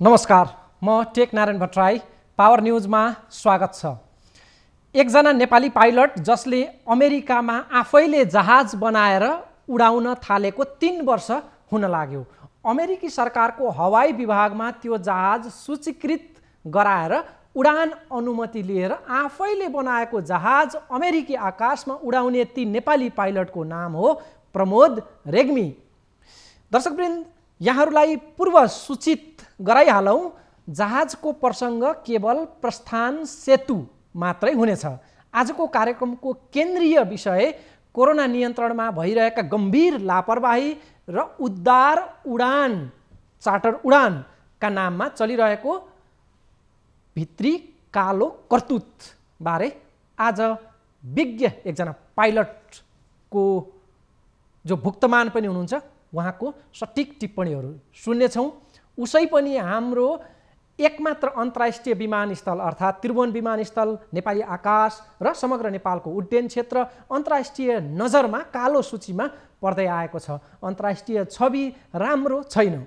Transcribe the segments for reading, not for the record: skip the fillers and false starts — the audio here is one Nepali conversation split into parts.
नमस्कार, म टेक नारायण भट्टराई। पावर न्यूजमा स्वागत छ। एकजना नेपाली पाइलट जसले अमेरिकामा आफैले जहाज बनाएर उडाउन थालेको 3 वर्ष हुन लाग्यो। अमेरिकी सरकारको हवाई विभागमा त्यो जहाज सूचीकृत गराएर उडान अनुमति लिएर आफैले बनाएको जहाज अमेरिकी आकाशमा उडाउने ती नेपाली पाइलटको नाम हो प्रमोद रेग्मी। दर्शकवृन्द, यहाँहरूलाई पूर्व सूचित गराइहालौँ, जहाजको प्रसङ्ग केवल प्रस्थान सेतु मात्रै हुनेछ। आजको कार्यक्रमको केन्द्रीय विषय कोरोना नियन्त्रणमा भइरहेका गम्भीर लापरवाही र उद्धार उडान, चार्टर उडानका नाममा चलिरहेको भित्री कालो करतुत बारे आज विज्ञ एकजना पाइलटको जो भुक्तमान पनि हुनुहुन्छ उहाँको सटिक टिप्पणीहरू सुन्नेछौँ। उसै पनि हाम्रो एकमात्र अन्तर्राष्ट्रिय विमानस्थल अर्थात् त्रिभुवन विमानस्थल, नेपाली आकाश र समग्र नेपालको उड्डयन क्षेत्र अन्तर्राष्ट्रिय नजरमा कालो सूचीमा पर्दै आएको छ। अन्तर्राष्ट्रिय छवि राम्रो छैन।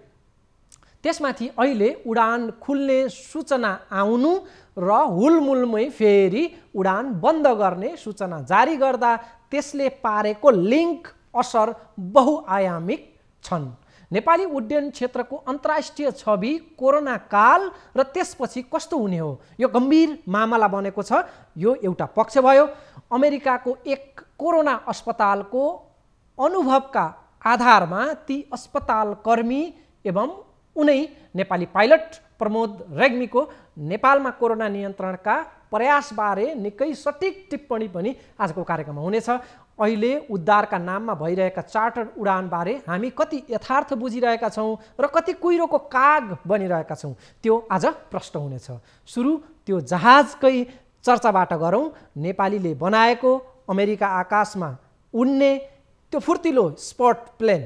त्यसमाथि अहिले उडान खुल्ने सूचना आउनु र हुलमुलमै फेरि उडान बन्द गर्ने सूचना जारी गर्दा त्यसले पारेको लिङ्क असर बहुआयामिक छन्। नेपाली उड्डयन क्षेत्रको अन्तर्राष्ट्रिय छवि कोरोना काल र त्यसपछि कस्तो हुने हो, यो गम्भीर मामला बनेको छ। यो एउटा पक्ष भयो। अमेरिकाको एक कोरोना अस्पतालको अनुभवका आधारमा ती अस्पताल कर्मी एवं उनै नेपाली पाइलट प्रमोद रेग्मीको नेपालमा कोरोना नियन्त्रणका प्रयासबारे निकै सटिक टिप्पणी पनि आजको कार्यक्रममा हुनेछ। अहिले उद्धारका नाममा भइरहेका चार्टर उडानबारे हामी कति यथार्थ बुझिरहेका छौँ र कति कुहिरोको काग बनिरहेका छौँ, त्यो आज प्रश्न हुनेछ। सुरु त्यो जहाजकै चर्चाबाट गरौँ। नेपालीले बनाएको अमेरिका आकाशमा उड्ने त्यो फुर्तिलो स्पोर्ट प्लेन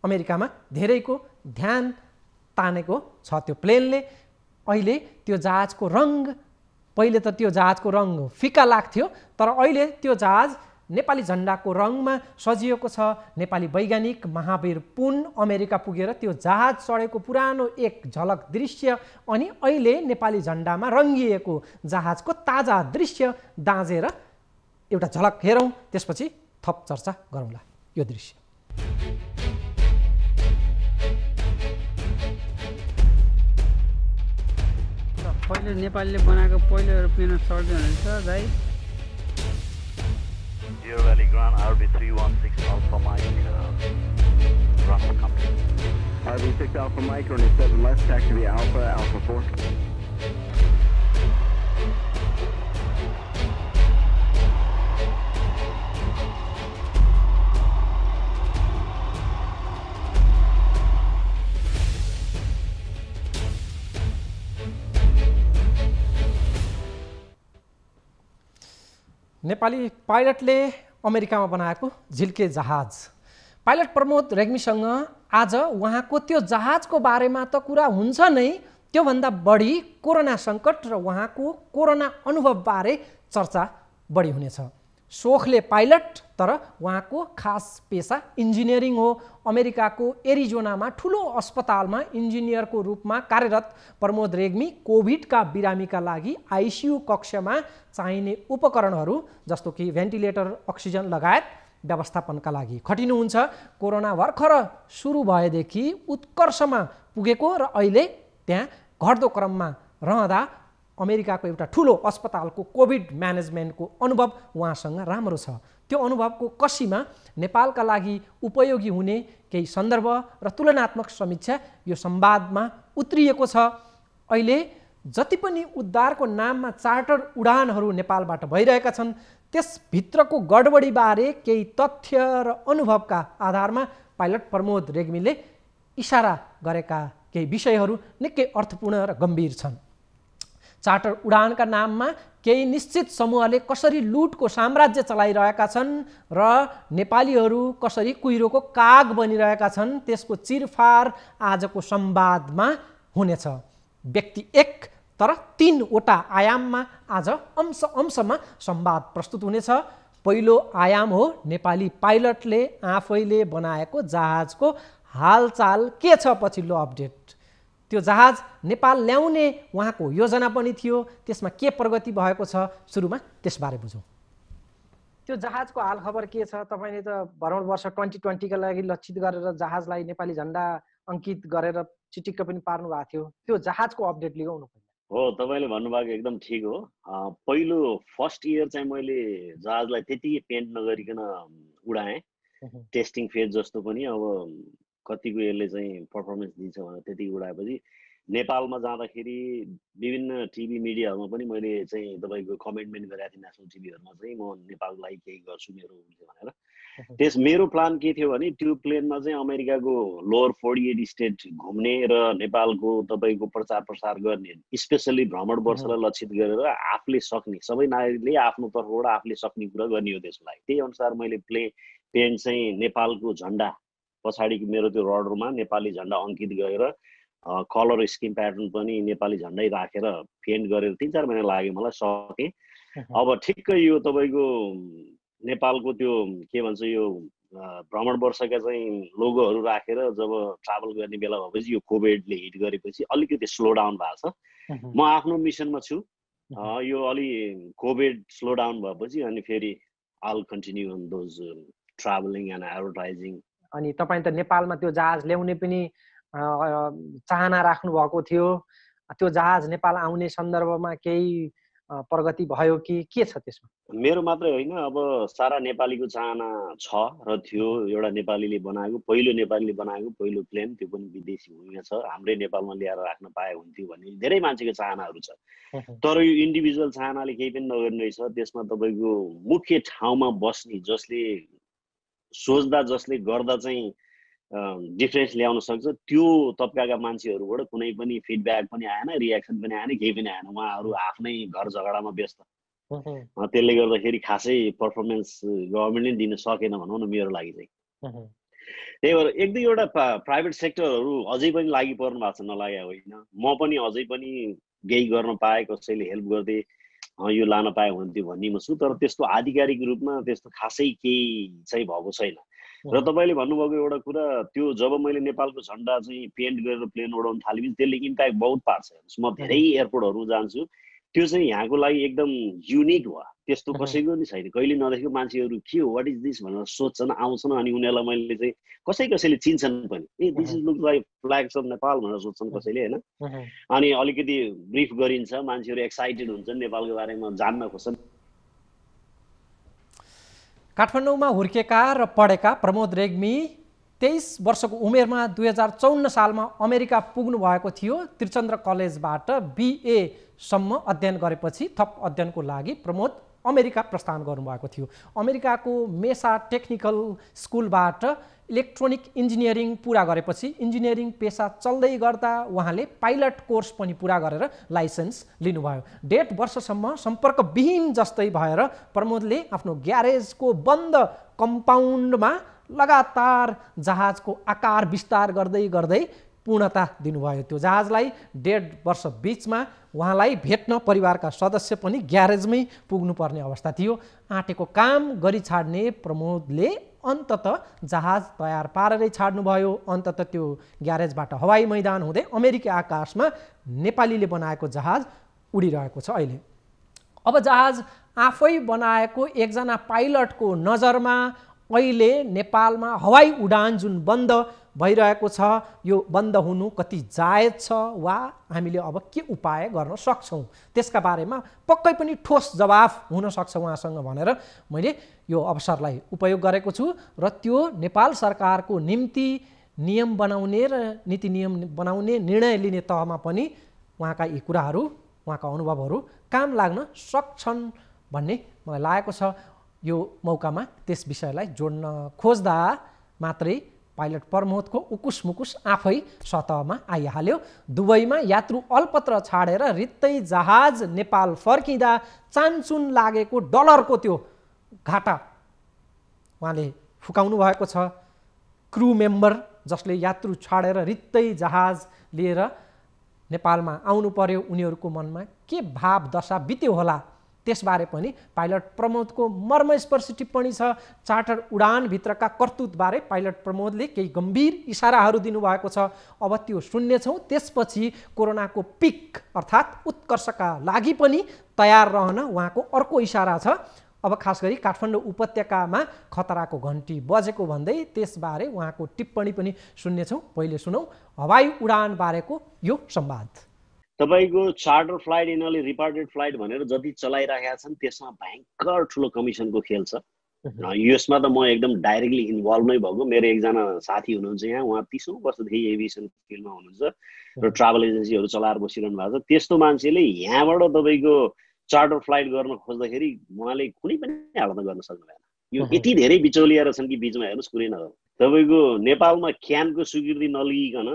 अमेरिकामा धेरैको ध्यान तानेको छ। त्यो प्लेनले अहिले त्यो जहाजको रङ, पहिले त त्यो जहाजको रङ फिका लाग्थ्यो, तर अहिले त्यो जहाज नेपाली झन्डाको रङमा सजिएको छ। नेपाली वैज्ञानिक महावीर पुन अमेरिका पुगेर त्यो जहाज चढेको पुरानो एक झलक दृश्य अनि अहिले नेपाली झन्डामा रङ्गिएको जहाजको ताजा दृश्य दाँजेर एउटा झलक हेरौँ, त्यसपछि थप चर्चा गरौँला। यो दृश्य पहिले नेपालीले बनाएको पहिलो एरोप्लेन सर्जन रहेछ दाइ। Deer Valley Ground, RB316 Alpha Mike, Russell Company. RB6 Alpha Mike, running 7 left, taxi via Alpha, Alpha 4. Nepali पाइलटले अमेरिकामा बनाएको झिल्के जहाज। पाइलट प्रमोद रेग्मीसँग आज उहाँको त्यो जहाजको बारेमा त कुरा हुन्छ नै, त्योभन्दा बढी कोरोना सङ्कट र उहाँको कोरोना अनुभवबारे चर्चा बढी हुनेछ। सोखले पाइलट, तर उहाँको खास पेसा इन्जिनियरिङ हो। अमेरिकाको एरिजोनामा ठुलो अस्पतालमा इन्जिनियरको रूपमा कार्यरत प्रमोद रेग्मी कोभिडका बिरामीका लागि आइसियु कक्षमा चाहिने उपकरणहरू जस्तो कि भेन्टिलेटर, अक्सिजन लगायत व्यवस्थापनका लागि खटिनुहुन्छ। कोरोना भर्खर सुरु भएदेखि उत्कर्षमा पुगेको र अहिले त्यहाँ घट्दो क्रममा रहँदा अमेरिकाको एउटा ठुलो अस्पतालको कोभिड म्यानेजमेन्टको अनुभव उहाँसँग राम्रो छ। त्यो अनुभवको कसीमा नेपालका लागि उपयोगी हुने केही सन्दर्भ र तुलनात्मक समीक्षा यो संवादमा उत्रिएको छ। अहिले जति पनि उद्धारको नाममा चार्टर उडानहरू नेपालबाट भइरहेका छन्, त्यसभित्रको गडबडीबारे केही तथ्य र अनुभवका आधारमा पाइलट प्रमोद रेग्मीले इसारा गरेका केही विषयहरू निकै अर्थपूर्ण र गम्भीर छन्। चार्टर उडानका नाममा केही निश्चित समूहले कसरी लुटको साम्राज्य चलाइरहेका छन् र नेपालीहरू कसरी कुहिरोको काग बनिरहेका छन्, त्यसको चिरफार आजको संवादमा हुनेछ। व्यक्ति एक, तर 3वटा आयाममा आज अंश अंशमा संवाद प्रस्तुत हुनेछ। पहिलो आयाम हो नेपाली पाइलटले आफैले बनाएको जहाजको हालचाल के छ पछिल्लो अपडेट। त्यो जहाज नेपाल ल्याउने उहाँको योजना पनि थियो, त्यसमा के प्रगति भएको छ सुरुमा त्यसबारे बुझौँ। त्यो जहाजको हालखबर के छ? तपाईँले त भ्रमण वर्ष 2020 का लागि लक्षित गरेर जहाजलाई नेपाली झन्डा अङ्कित गरेर चिटिक्क पनि पार्नु भएको थियो। त्यो जहाजको अपडेट लिगाउनु पर्यो। हो, तपाईँले भन्नुभएको एकदम ठिक हो। पहिलो फर्स्ट इयर चाहिँ मैले जहाजलाई त्यतिकै पेन्ट नगरिकन उडाएँ। टेस्टिङ फेज जस्तो पनि अब कतिको यसले चाहिँ पर्फर्मेन्स दिन्छ भनेर त्यतिकै उडाएपछि नेपालमा जाँदाखेरि विभिन्न टिभी मिडियाहरूमा पनि मैले चाहिँ तपाईँको कमेन्टमेन्ट गरेको थिएँ। नेसनल टिभीहरूमा चाहिँ म नेपालको लागि केही गर्छु मेरो भनेर। मेरो प्लान के थियो भने त्यो प्लेनमा चाहिँ अमेरिकाको लोवर 48 स्टेट घुम्ने र नेपालको तपाईँको प्रचार प्रसार गर्ने, स्पेसल्ली भ्रमण वर्षलाई लक्षित गरेर आफूले सक्ने, सबै नागरिकले आफ्नो तर्फबाट आफूले सक्ने कुरा गर्ने हो त्यसको लागि। त्यही अनुसार मैले पेन्ट चाहिँ नेपालको झन्डा पछाडि मेरो त्यो रडरमा नेपाली झन्डा अङ्कित गरेर कलर स्किम प्याटर्न पनि नेपाली झन्डै राखेर पेन्ट गरेर 3-4 महिना लाग्यो मलाई, सकेँ। अब ठिक्क यो तपाईँको नेपालको त्यो के भन्छ यो भ्रमण वर्षका चाहिँ लोगोहरू राखेर जब ट्राभल गर्ने बेला भएपछि यो कोभिडले हिट गरेपछि अलिकति स्लो डाउन भएको छ। म आफ्नो मिसनमा छु। यो अलि कोभिड स्लो डाउन भएपछि अनि फेरि I'll continue on those traveling and advertising. अनि तपाईं त नेपालमा त्यो जहाज ल्याउने पनि चाहना राख्नु भएको थियो। त्यो जहाज नेपाल आउने सन्दर्भमा केही प्रगति भयो कि के छ त्यसमा? मेरो मात्रै होइन, अब सारा नेपालीको चाहना छ र थियो। एउटा नेपालीले बनाएको, पहिलो प्लेन, त्यो पनि विदेशी भूमिमा छ, हाम्रै नेपालमा ल्याएर राख्न पाए हुन्थ्यो भन्ने धेरै मान्छेको चाहनाहरू छ। तर यो इन्डिभिजुअल चाहनाले केही पनि नगर्ने रहेछ। त्यसमा तपाईँको मुख्य ठाउँमा बस्ने, जसले सोच्दा, जसले गर्दा चाहिँ डिफरेन्स ल्याउन सक्छ, त्यो तबकाका मान्छेहरूबाट कुनै पनि फिडब्याक पनि आएन, रियाक्सन पनि आएन, केही पनि आएन। उहाँहरू आफ्नै घर झगडामा व्यस्त। त्यसले गर्दाखेरि खासै पर्फर्मेन्स गभर्मेन्टले दिन सकेन भनौँ न मेरो लागि चाहिँ। त्यही भएर 1-2 प्राइभेट सेक्टरहरू अझै पनि लागि पर्नु भएको छ, नलागे होइन। म पनि अझै पनि केही गर्न पाएँ, कसैले हेल्प गर्दै यो लान पाए हुन्थ्यो भन्ने म छु। तर त्यस्तो आधिकारिक रूपमा त्यस्तो खासै केही चाहिँ भएको छैन। र तपाईँले भन्नुभएको एउटा कुरा, त्यो जब मैले नेपालको झन्डा चाहिँ पेन्ट गरेर प्लेन उडाउन थालेपछि त्यसले इम्प्याक्ट बहुत पार्छ। म धेरै एयरपोर्टहरू जान्छु, त्यो चाहिँ यहाँको लागि एकदम युनिक हो। त्यस्तो कसैको नि छैन। कहिले नदेखेको मान्छेहरू के हो, वाट इज दिस भनेर सोध्छन्, आउँछन्, अनि उनीहरूलाई मैले चाहिँ कसैले चिन्छन् पनि, a this is look like flags of Nepal भनेर सोध्छन् कसैले, होइन। अनि अलिकति ब्रिफ गरिन्छ, मान्छेहरू एक्साइटेड हुन्छन्, नेपालको बारेमा जान्न खोज्छन्। काठमाडौँमा हुर्केका र पढेका प्रमोद रेग्मी 23 वर्षको उमेरमा 2054 सालमा अमेरिका पुग्नु भएको थियो। त्रिचन्द्र कलेजबाट BA सम्म अध्ययन गरेपछि थप अध्ययनको लागि प्रमोद अमेरिका प्रस्थान गर्नुभएको थियो। अमेरिकाको मेसा टेक्निकल स्कुलबाट इलेक्ट्रोनिक इन्जिनियरिङ पुरा गरेपछि इन्जिनियरिङ पेसा चल्दै गर्दा उहाँले पाइलट कोर्स पनि पुरा गरेर लाइसेन्स लिनुभयो। 1.5 वर्षसम्म सम्पर्कविहीन जस्तै भएर प्रमोदले आफ्नो ग्यारेजको बन्द कम्पाउन्डमा लगातार जहाजको आकार विस्तार गर्दै पूर्णता दिनुभयो। त्यो जहाजलाई 1.5 वर्ष बीचमा उहाँलाई भेट्न परिवारका सदस्य पनि ग्यारेजमै पुग्नुपर्ने अवस्था थियो। आँटेको काम गरी छाड्ने प्रमोदले अन्ततः जहाज तयार पारेरै छाड्नुभयो। अन्ततः त्यो ग्यारेजबाट हवाई मैदान हुँदै अमेरिकी आकाशमा नेपालीले बनाएको जहाज उडिरहेको छ अहिले। अब जहाज आफै बनाएको एकजना पाइलटको नजरमा अहिले नेपालमा हवाई उडान जुन बन्द भइरहेको छ, यो बन्द हुनु कति जायज छ वा हामीले अब के उपाय गर्न सक्छौँ, त्यसका बारेमा पक्कै पनि ठोस जवाफ हुन सक्छ उहाँसँग भनेर मैले यो अवसरलाई उपयोग गरेको छु। र त्यो नेपाल सरकारको निम्ति नियम बनाउने र नीति नियम बनाउने, निर्णय लिने तहमा पनि उहाँका यी कुराहरू, उहाँका अनुभवहरू काम लाग्न सक्छन् भन्ने मलाई लागेको छ। यो मौकामा त्यस विषयलाई जोड्न खोज्दा मात्रै पाइलट प्रमोदको उकुस मुकुस आफै सतहमा आइहाल्यो। दुबईमा यात्रु अलपत्र छाडेर रित्तै जहाज नेपाल फर्किँदा चान्चुन लागेको डलरको त्यो घाटा उहाँले फुकाउनु भएको छ। क्रू मेम्बर जसले यात्रु छाडेर रित्तै जहाज लिएर नेपालमा आउनु पर्यो, उनीहरूको मनमा के भाव दशा बित्यो होला, त्यसबारे पनि पाइलट प्रमोदको मर्मस्पर्शी टिप्पणी छ। चार्टर उडानभित्रका करतुतबारे पाइलट प्रमोदले केही गम्भीर इसाराहरू दिनुभएको छ। अब त्यो सुन्नेछौँ। त्यसपछि कोरोनाको पिक अर्थात् उत्कर्षका लागि पनि तयार रहन उहाँको अर्को इसारा छ। अब खास गरी काठमाडौँ उपत्यकामा खतराको घन्टी बजेको भन्दै त्यसबारे उहाँको टिप्पणी पनि सुन्नेछौँ। पहिले सुनौँ हवाई उडान बारेको यो संवाद। तपाईँको चार्टर फ्लाइट यिनीहरूले रिपार्टेड फ्लाइट भनेर जति चलाइरहेका छन् त्यसमा भयङ्कर ठुलो कमिसनको खेल छ। यसमा त म एकदम डाइरेक्टली इन्भल्भ नै भएको। मेरो एकजना साथी हुनुहुन्छ यहाँ, उहाँ 30 वर्षदेखि एभिएसन फिल्डमा हुनुहुन्छ र ट्राभल एजेन्सीहरू चलाएर बसिरहनु भएको छ। त्यस्तो मान्छेले यहाँबाट तपाईँको चार्टर फ्लाइट गर्न खोज्दाखेरि उहाँले कुनै पनि हालतमा गर्न सक्नु भएन। यो यति धेरै बिचौलिएर छन् कि बिचमा हेर्नुहोस् कुनै नगर्नु। तपाईँको नेपालमा क्यानको स्वीकृति नलिइकन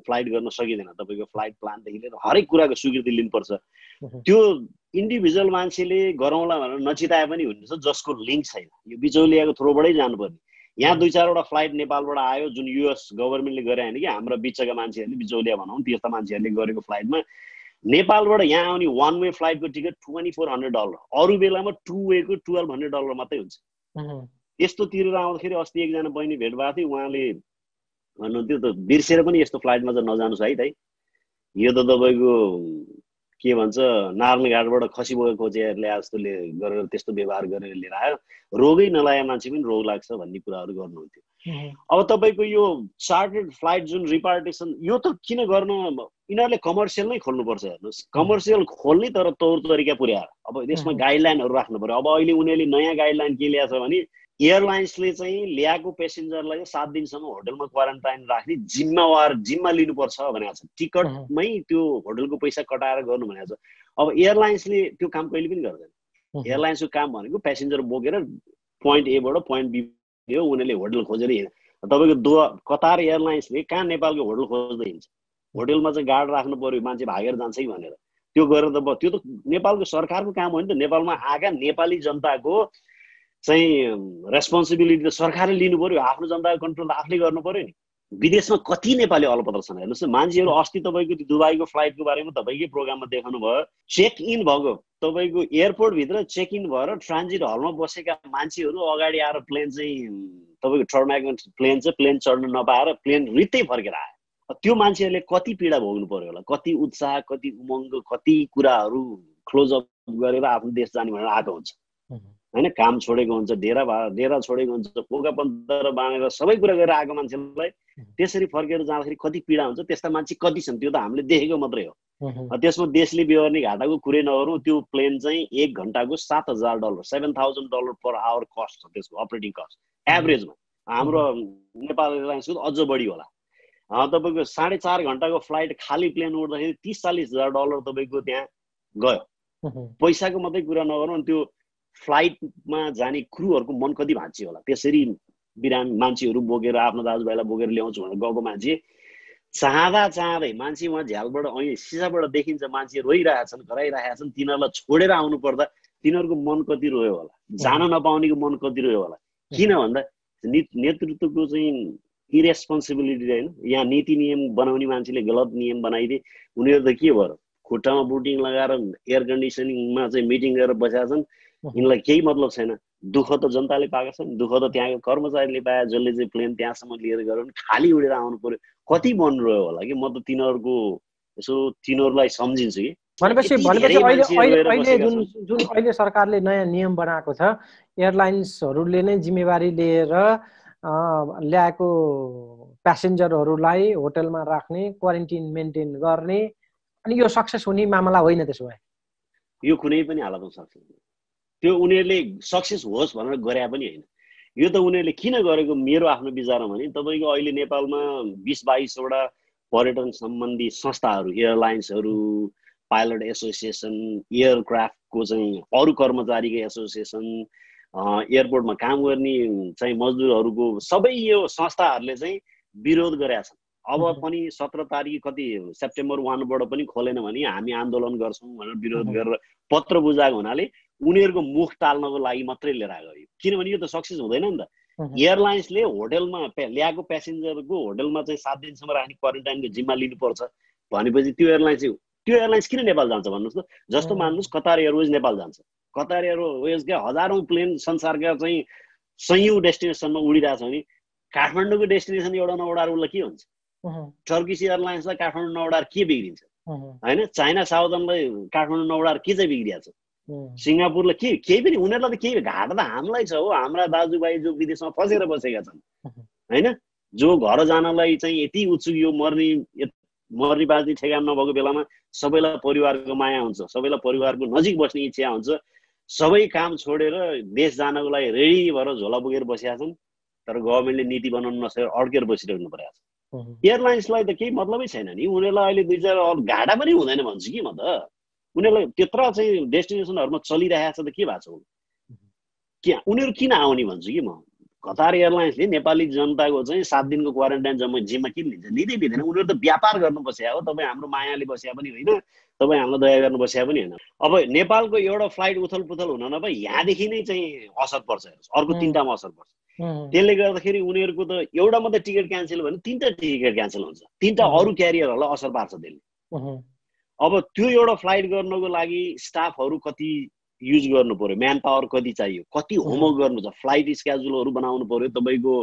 फ्लाइट गर्न सकिँदैन। तपाईँको फ्लाइट प्लानदेखि लिएर हरेक कुराको स्वीकृति लिनुपर्छ। त्यो इन्डिभिजुअल मान्छेले गरौँला भनेर नचिताए पनि हुन्छ जसको लिङ्क छैन। यो बिचौलियाको थ्रोबाटै जानुपर्ने। यहाँ 2-4वटा फ्लाइट नेपालबाट आयो जुन युएस गभर्मेन्टले गरे होइन कि हाम्रो बिचका मान्छेहरूले बिचौलिया भनौँ त्यस्ता मान्छेहरूले गरेको फ्लाइटमा नेपालबाट यहाँ आउने वान वे फ्लाइटको टिकट $2400, अरू बेलामा टु वेको $1200 मात्रै हुन्छ। यस्तो तिरेर आउँदाखेरि अस्ति एकजना बहिनी भेट भएको थियो, उहाँले भन्नुहुन्थ्यो त बिर्सेर पनि यस्तो फ्लाइटमा चाहिँ नजानुहोस् है त। यो त तपाईँको के भन्छ नारायणघाटबाट खसी बोकेको खोजेर ल्याए जस्तो गरेर त्यस्तो व्यवहार गरेर लिएर आयो, रोगै नलागेको मान्छे पनि रोग लाग्छ भन्ने कुराहरू गर्नुहुन्थ्यो। अब तपाईँको यो चार्टर्ड फ्लाइट जुन रिपार्टेसन यो त किन गर्न, यिनीहरूले कमर्सियल नै खोल्नुपर्छ। हेर्नुहोस् कमर्सियल खोल्ने तर तौर तरिका पुर्याएर अब यसमा गाइडलाइनहरू राख्नु पर्यो। अब अहिले उनीहरूले नयाँ गाइडलाइन के ल्याएको छ भने एयरलाइन्सले चाहिँ ल्याएको पेसेन्जरलाई 7 दिनसम्म होटलमा क्वारेन्टाइन राख्ने जिम्मा लिनुपर्छ भनेको छ। टिकटमै त्यो होटलको पैसा कटाएर गर्नु भनेको छ। अब एयरलाइन्सले त्यो काम कहिले पनि गर्दैन। एयरलाइन्सको काम भनेको पेसेन्जर बोकेर पोइन्ट एबाट पोइन्ट बी हो उनीहरूले होटल खोजेर हिँड्छ। तपाईँको कतार एयरलाइन्सले कहाँ नेपालको होटल खोज्दै हिँड्छ। होटलमा चाहिँ गार्ड राख्नु पर्यो, मान्छे भागेर जान्छ कि भनेर। त्यो गरेर त त्यो त नेपालको सरकारको काम हो नि त। नेपालमा आएका नेपाली जनताको चाहिँ रेस्पोन्सिबिलिटी त सरकारले लिनु पर्यो। आफ्नो जनताको कन्ट्रोल त आफूले गर्नु पर्यो नि। विदेशमा कति नेपाली अलपत्र छन् हेर्नुहोस् न। मान्छेहरू अस्ति तपाईँको त्यो दुबईको फ्लाइटको बारेमा तपाईँकै प्रोग्राममा देखाउनु भयो। चेक इन भएको तपाईँको एयरपोर्टभित्र चेक इन भएर ट्रान्जिट हलमा बसेका मान्छेहरू अगाडि आएर प्लेन चाहिँ तपाईँको टर्माइको प्लेन चाहिँ प्लेन चढ्न नपाएर प्लेन रित्तै फर्केर आयो। त्यो मान्छेहरूले कति पीडा भोग्नु पर्यो होला, कति उत्साह, कति उमङ्ग, कति कुराहरू क्लोजअप गरेर आफ्नो देश जाने भनेर आएको हुन्छ होइन। काम छोडेको हुन्छ, डेरा छोडेको हुन्छ, पोका पन्तर बाँधेर सबै कुरा गरेर आएको मान्छेलाई त्यसरी फर्केर जाँदाखेरि कति पीडा हुन्छ। त्यस्ता मान्छे कति छन् त्यो त हामीले देखेको मात्रै हो। त्यसमा देशले बेहोर्ने घाटाको कुरै नगरौँ। त्यो प्लेन चाहिँ 1 घन्टाको $7000 $7000 पर आवर कस्ट छ त्यसको अपरेटिङ कस्ट एभरेजमा। हाम्रो नेपाल एयरलाइन्सको अझ बढी होला। तपाईँको 4.5 घन्टाको फ्लाइट खाली प्लेन उड्दाखेरि $30-40 हजार तपाईँको त्यहाँ गयो। पैसाको मात्रै कुरा नगरौँ, त्यो फ्लाइटमा जाने क्रुहरूको मन कति भाँच्यो होला। त्यसरी बिरामी मान्छेहरू बोकेर आफ्नो दाजुभाइलाई बोकेर ल्याउँछु भनेर गएको मान्छे चाहँदै मान्छे उहाँ झ्यालबाट अहिले सिसाबाट देखिन्छ मान्छे रोइरहेछन्, कराइरहेका छन्। तिनीहरूलाई छोडेर आउनु पर्दा तिनीहरूको मन कति रोयो होला, जान नपाउनेको मन कति रोयो होला। किन भन्दा नेतृत्वको चाहिँ इरेस्पोन्सिबिलिटी होइन। यहाँ नीति नियम बनाउने मान्छेले गलत नियम बनाइदिए। उनीहरू त के भयो, खुट्टामा बुटिङ लगाएर एयर कन्डिसनिङमा चाहिँ मिटिङ गरेर बसेका छन्। यिनलाई केही मतलब छैन। दुःख त जनताले पाएका छन्, दुःख त त्यहाँको कर्मचारीले पाए जसले चाहिँ प्लेन त्यहाँसम्म लिएर गयो भने खाली उडेर आउनु पर्यो। कति मन रह्यो होला कि म त तिनीहरूको यसो तिनीहरूलाई सम्झिन्छु कि। भनेपछि अहिले जुन अहिले सरकारले नयाँ नियम बनाएको छ, एयरलाइन्सहरूले नै जिम्मेवारी लिएर ल्याएको प्यासेन्जरहरूलाई होटलमा राख्ने, क्वारेन्टिन मेन्टेन गर्ने, अनि यो सक्सेस हुने मामला होइन। त्यसो भए यो कुनै पनि हालतमा सक्सेस होइन। त्यो उनीहरूले सक्सेस होस् भनेर गरे पनि होइन। यो त उनीहरूले किन गरेको मेरो आफ्नो विचारमा भने तपाईँको अहिले नेपालमा 20-22वटा पर्यटन सम्बन्धी संस्थाहरू, एयरलाइन्सहरू, पाइलट एसोसिएसन, एयरक्राफ्टको चाहिँ अरू कर्मचारीको एसोसिएसन, एयरपोर्टमा काम गर्ने चाहिँ मजदुरहरूको सबै यो संस्थाहरूले चाहिँ विरोध गरेका छन्। अब पनि 17 तारिक कति सेप्टेम्बर 1बाट पनि खोलेन भने हामी आन्दोलन गर्छौँ भनेर विरोध गरेर पत्र बुझाएको हुनाले उनीहरूको मुख टाल्नको लागि मात्रै लिएर आयो। किनभने यो त सक्सेस हुँदैन नि त। एयरलाइन्सले होटलमा ल्याएको प्यासेन्जरको होटलमा चाहिँ 7 दिनसम्म राख्ने क्वारेन्टाइनको जिम्मा लिनुपर्छ भनेपछि त्यो एयरलाइन्स किन नेपाल जान्छ भन्नुहोस् त। जस्तो मान्नुहोस् कतार एयरवेज नेपाल जान्छ, कतार एयरवेजका हजारौं प्लेन संसारका चाहिँ सयौं डेस्टिनेसनमा उडिरहेछ भने काठमाडौँको डेस्टिनेसन एउटा नउडाएर उसलाई के हुन्छ? टर्किस एयरलाइन्सलाई काठमाडौँ नउडाएर के बिग्रिन्छ होइन? चाइना साउदर्नलाई काठमाडौँ नउडाएर के चाहिँ बिग्रिएको छ? सिङ्गापुरलाई केही पनि उनीहरूलाई त केही घाटा त हामीलाई छ हो। हाम्रा दाजुभाइ जो विदेशमा फसेर बसेका छन् होइन, जो घर जानलाई चाहिँ यति उत्सुक यो मर्नी बाँच्ने ठेगान नभएको बेलामा सबैलाई परिवारको माया हुन्छ, सबैलाई परिवारको नजिक बस्ने इच्छा हुन्छ, सबै काम छोडेर देश जानको लागि रेडी भएर झोला बोकेर बसेका छन्। तर गभर्मेन्टले नीति बनाउन नसकेर अड्केर बसिरहनु परेको छ। एयरलाइन्सलाई त केही मतलबै छैन नि, उनीहरूलाई अहिले 2-4 घाटा पनि हुँदैन भन्छु कि म त। उनीहरूलाई त्यत्रो चाहिँ डेस्टिनेसनहरूमा चलिरहेको छ त के भएको छ? उनीहरू किन आउने भन्छु कि म। कतार एयरलाइन्सले नेपाली जनताको चाहिँ 7 दिनको क्वारेन्टाइन जिम्मा किन लिन्छ? लिँदैन। उनीहरू त व्यापार गर्नु बस्या हो। तपाईँ हाम्रो मायाले बस्या पनि होइन, तपाईँ हामीलाई दया गर्नु बस्या पनि होइन। अब नेपालको एउटा फ्लाइट उथल पुथल हुन नभए यहाँदेखि नै चाहिँ असर पर्छ, अर्को 3टामा असर पर्छ। त्यसले गर्दाखेरि उनीहरूको त एउटा मात्रै टिकट क्यान्सल भने 3टा टिकट क्यान्सल हुन्छ, 3टा अरू क्यारियरहरूलाई असर पार्छ त्यसले। अब त्यो एउटा फ्लाइट गर्नको लागि स्टाफहरू कति युज गर्नु पर्यो, म्यान पावर कति चाहियो, कति होमवर्क गर्नु छ, फ्लाइट स्केड्युलहरू बनाउनु पर्यो, तपाईँको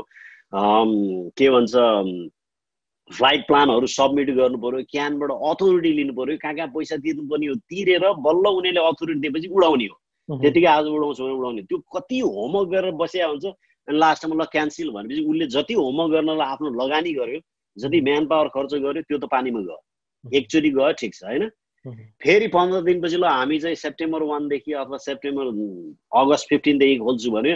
के भन्छ फ्लाइट प्लानहरू सबमिट गर्नु पर्यो, क्यानबाट अथोरिटी लिनु पर्यो, कहाँ पैसा तिर्नुपर्ने हो, तिरेर बल्ल उनीहरूले अथोरिटी दिएपछि उडाउने हो। त्यतिकै आज उडाउँछ भने उडाउने। त्यो कति होमवर्क गरेर बसिया हुन्छ। अनि लास्टमा ल क्यान्सल भनेपछि उसले जति होमवर्क गर्नलाई आफ्नो लगानी गर्यो, जति म्यान पावर खर्च गर्यो, त्यो त पानीमा गयो। एकचोटि गयो ठिक छ होइन, फेरि 15 दिनपछि ल हामी चाहिँ सेप्टेम्बर 1 देखि अथवा अगस्त 15 देखि खोल्छु भने